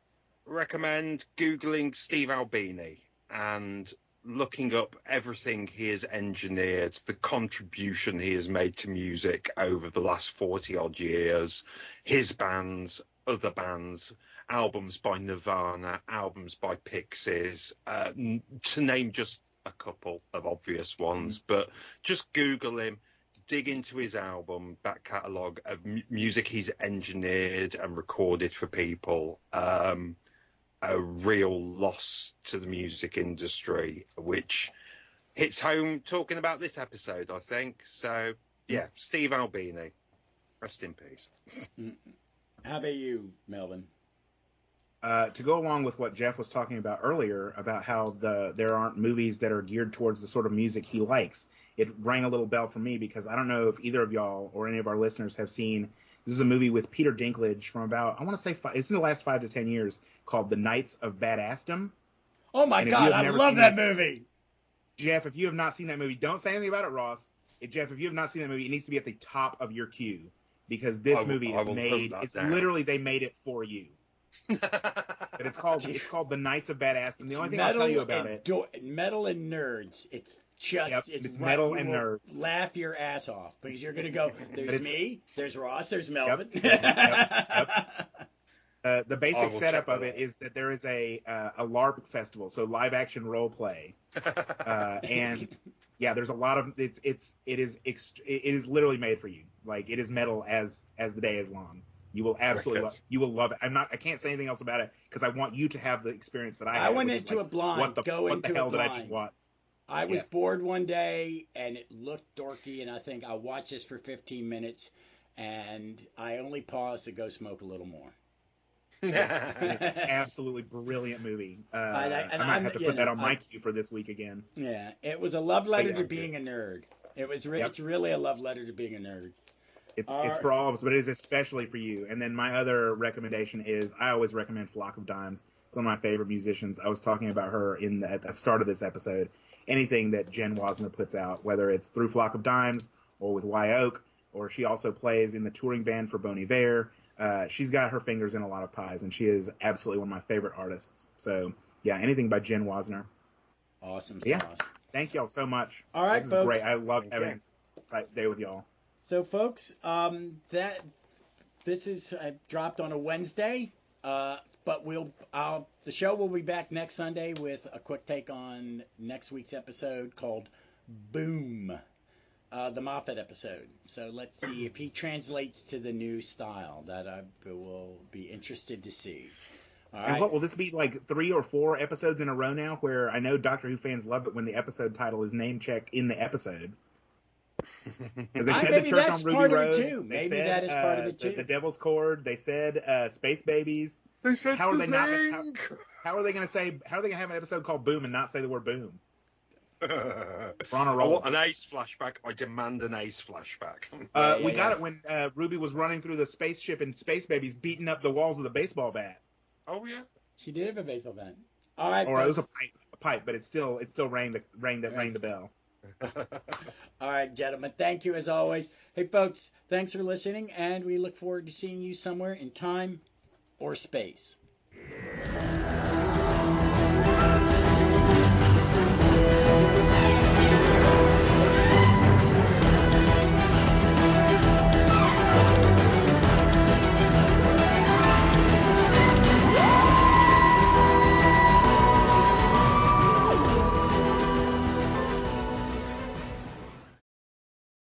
recommend Googling Steve Albini and looking up everything he has engineered, the contribution he has made to music over the last 40-odd years, his bands, other bands, albums by Nirvana, albums by Pixies, to name just a couple of obvious ones. But just Google him. Dig into his album, back catalogue of music he's engineered and recorded for people. A real loss to the music industry, which hits home talking about this episode, I think. So, yeah, Steve Albini. Rest in peace.
How about you, Melvin?
To go along with what Jeff was talking about earlier, about how there aren't movies that are geared towards the sort of music he likes, it rang a little bell for me because I don't know if either of y'all or any of our listeners have seen, this is a movie with Peter Dinklage from about, I want to say, it's in the last 5 to 10 years, called The Knights of Badassdom.
Oh my God, I love that movie.
Jeff, if you have not seen that movie, don't say anything about it, Ross. Jeff, if you have not seen that movie, it needs to be at the top of your queue because this movie is made, it's literally, they made it for you. But it's called The Knights of Badassdom. The only thing I'll tell you about it,
metal and nerds. It's just it's
metal and nerds.
Laugh your ass off because you're gonna go. There's me. There's Ross. There's Melvin.
The basic setup of it is that there is a LARP festival, so live action role play, and yeah, there's a lot of it is literally made for you. Like it is metal as the day is long. You will absolutely you will love it. I can't say anything else about it because I want you to have the experience that I had.
I went into it blind. What the hell did I just watch? I was bored one day and it looked dorky, and I think I'll watch this for 15 minutes, and I only paused to go smoke a little more.
It's an absolutely brilliant movie. I might have to put that on my queue for this week again.
Yeah, it was a love letter to being a nerd. It's really a love letter to being a nerd.
It's for all of us, but it is especially for you. And then my other recommendation is I always recommend Flock of Dimes. It's one of my favorite musicians. I was talking about her at the start of this episode. Anything that Jen Wasner puts out, whether it's through Flock of Dimes or with Y Oak, or she also plays in the touring band for Bon Iver. She's got her fingers in a lot of pies, and she is absolutely one of my favorite artists. So, yeah, anything by Jen Wasner.
Awesome sauce.
Yeah, thank y'all so much.
All right,
this is
folks.
Great. I love having this day with y'all.
So, folks, this is dropped on a Wednesday, but the show will be back next Sunday with a quick take on next week's episode called Boom, the Moffat episode. So let's see if he translates to the new style. That I will be interested to see. All right.
And what will this be, like 3 or 4 episodes in a row now? Where I know Doctor Who fans love it when the episode title is name checked in the episode. Because they said the Church on Ruby Road.
Maybe that is part of it too.
The Devil's Chord. They said Space Babies.
They said how are they not?
How are they going to say? How are they going to have an episode called Boom and not say the word boom?
We're on a roll. I want an Ace flashback. I demand an Ace flashback.
We got it when Ruby was running through the spaceship and Space Babies beating up the walls of the baseball bat.
Oh yeah,
she did have a baseball bat. All right,
or folks. It was a pipe, but it still rang the bell.
All right, gentlemen, thank you as always. Hey, folks, thanks for listening, and we look forward to seeing you somewhere in time or space.